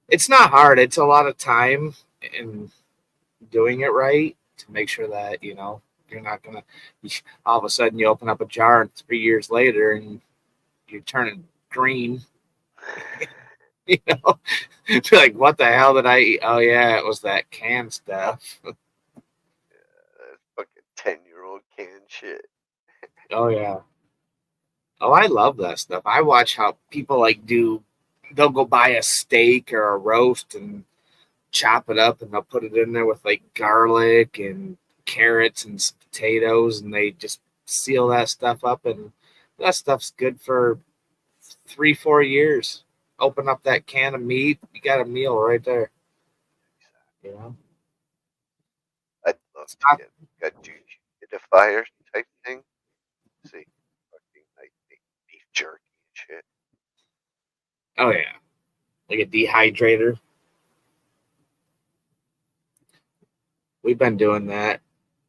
it's not hard. It's a lot of time in doing it right to make sure that, you're not going to, all of a sudden you open up a jar and 3 years later and you're turning green. You know, like, what the hell did I eat? Oh, yeah, it was that canned stuff. Fucking 10-year-old canned shit. Oh, yeah. Oh, I love that stuff. I watch how people they'll go buy a steak or a roast and chop it up and they'll put it in there with like garlic and carrots and some potatoes and they just seal that stuff up and that stuff's good for 3-4 years. Open up that can of meat, you got a meal right there. You know, I'd love it's to not, get a dehumidifier type thing. See, fucking like beef jerky and shit. oh yeah, like a dehydrator. We've been doing that.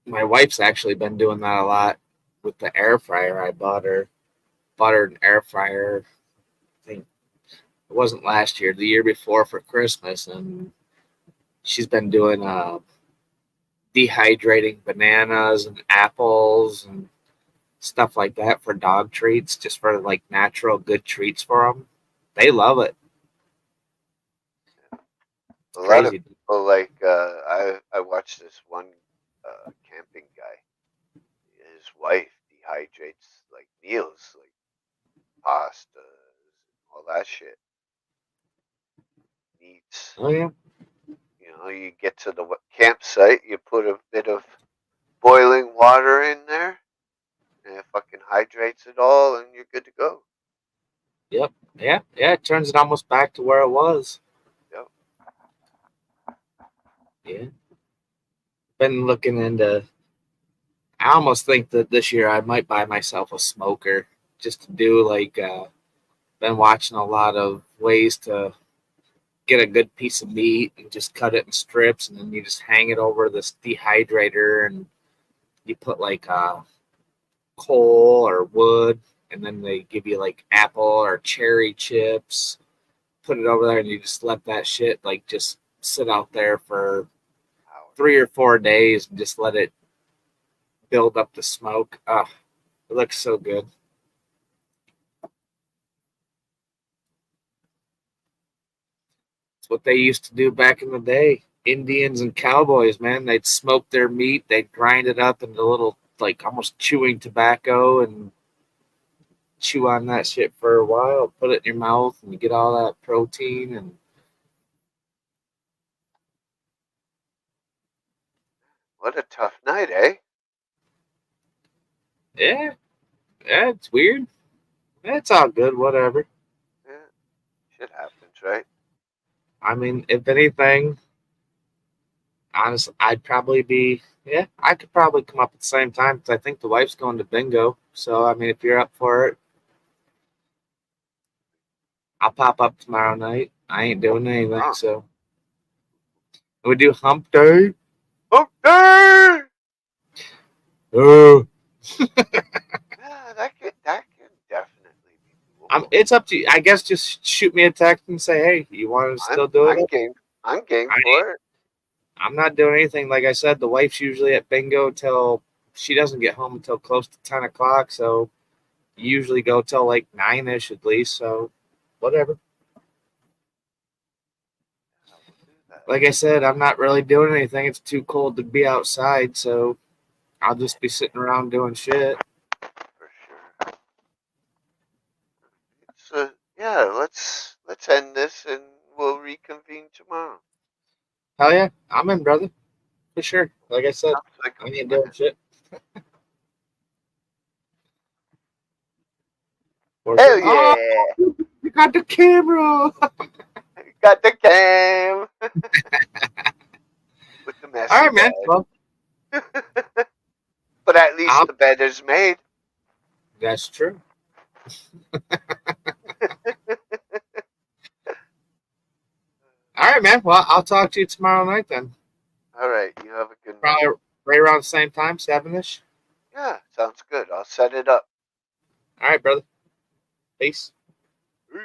My wife's actually been doing that a lot with the air fryer. I bought her an air fryer. I think it wasn't last year, the year before for Christmas, and she's been doing dehydrating bananas and apples and stuff like that for dog treats, just for like natural good treats for them. They love it. It's A lot of crazy. people like I watched this one camping guy. His wife dehydrates like meals, like pasta, all that shit, meats. Oh yeah, You get to the campsite, you put a bit of boiling water in there, and it fucking hydrates it all, and you're good to go. yep, yeah, yeah. It turns it almost back to where it was. Yep. Yeah, been looking into. I almost think that this year I might buy myself a smoker just to do like. Been watching a lot of ways to get a good piece of meat and just cut it in strips, and then you just hang it over this dehydrator, and you put like coal or wood, and then they give you like apple or cherry chips. Put it over there, and you just let that shit like just sit out there for Wow. 3 or 4 days, and just let it build up the smoke. It looks so good. It's what they used to do back in the day. Indians and cowboys, man, they'd smoke their meat, they'd grind it up into little, like almost chewing tobacco, and chew on that shit for a while. Put it in your mouth, and you get all that protein. And What a tough night, eh? yeah, yeah, it's weird. It's all good, whatever. Yeah, shit happens, right? I mean, if anything, honestly, I'd probably be, yeah, I could probably come up at the same time because I think the wife's going to bingo. So, I mean, if you're up for it, I'll pop up tomorrow night. I ain't doing anything, Huh. so we do hump day. Okay. Oh, Yeah, that could definitely be doable. it's up to you. I guess just shoot me a text and say, hey, you want to I'm still do I'm it? game. I'm game I for it. I'm not doing anything. Like I said, the wife's usually at bingo till she doesn't get home until close to 10 o'clock. So usually go till like 9ish at least. So whatever. I will do that Like I said, I'm not really doing anything. It's too cold to be outside, so I'll just be sitting around doing shit. for sure. So yeah, let's end this and we'll reconvene tomorrow. Hell yeah, I'm in, brother, for sure. Like I said, Sounds like I a ain't plan. doing shit. For sure. Hell Oh, yeah! you got the camera. Got the cam with the All messy right, man. Well, bed. But at least I'll, the bed is made. that's true. All right, man. Well, I'll talk to you tomorrow night then. All right, you have a good night. Probably right around the same time, 7ish. Yeah, sounds good. I'll set it up. All right, brother. Peace. Peace.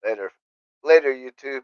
Later. Later, YouTube.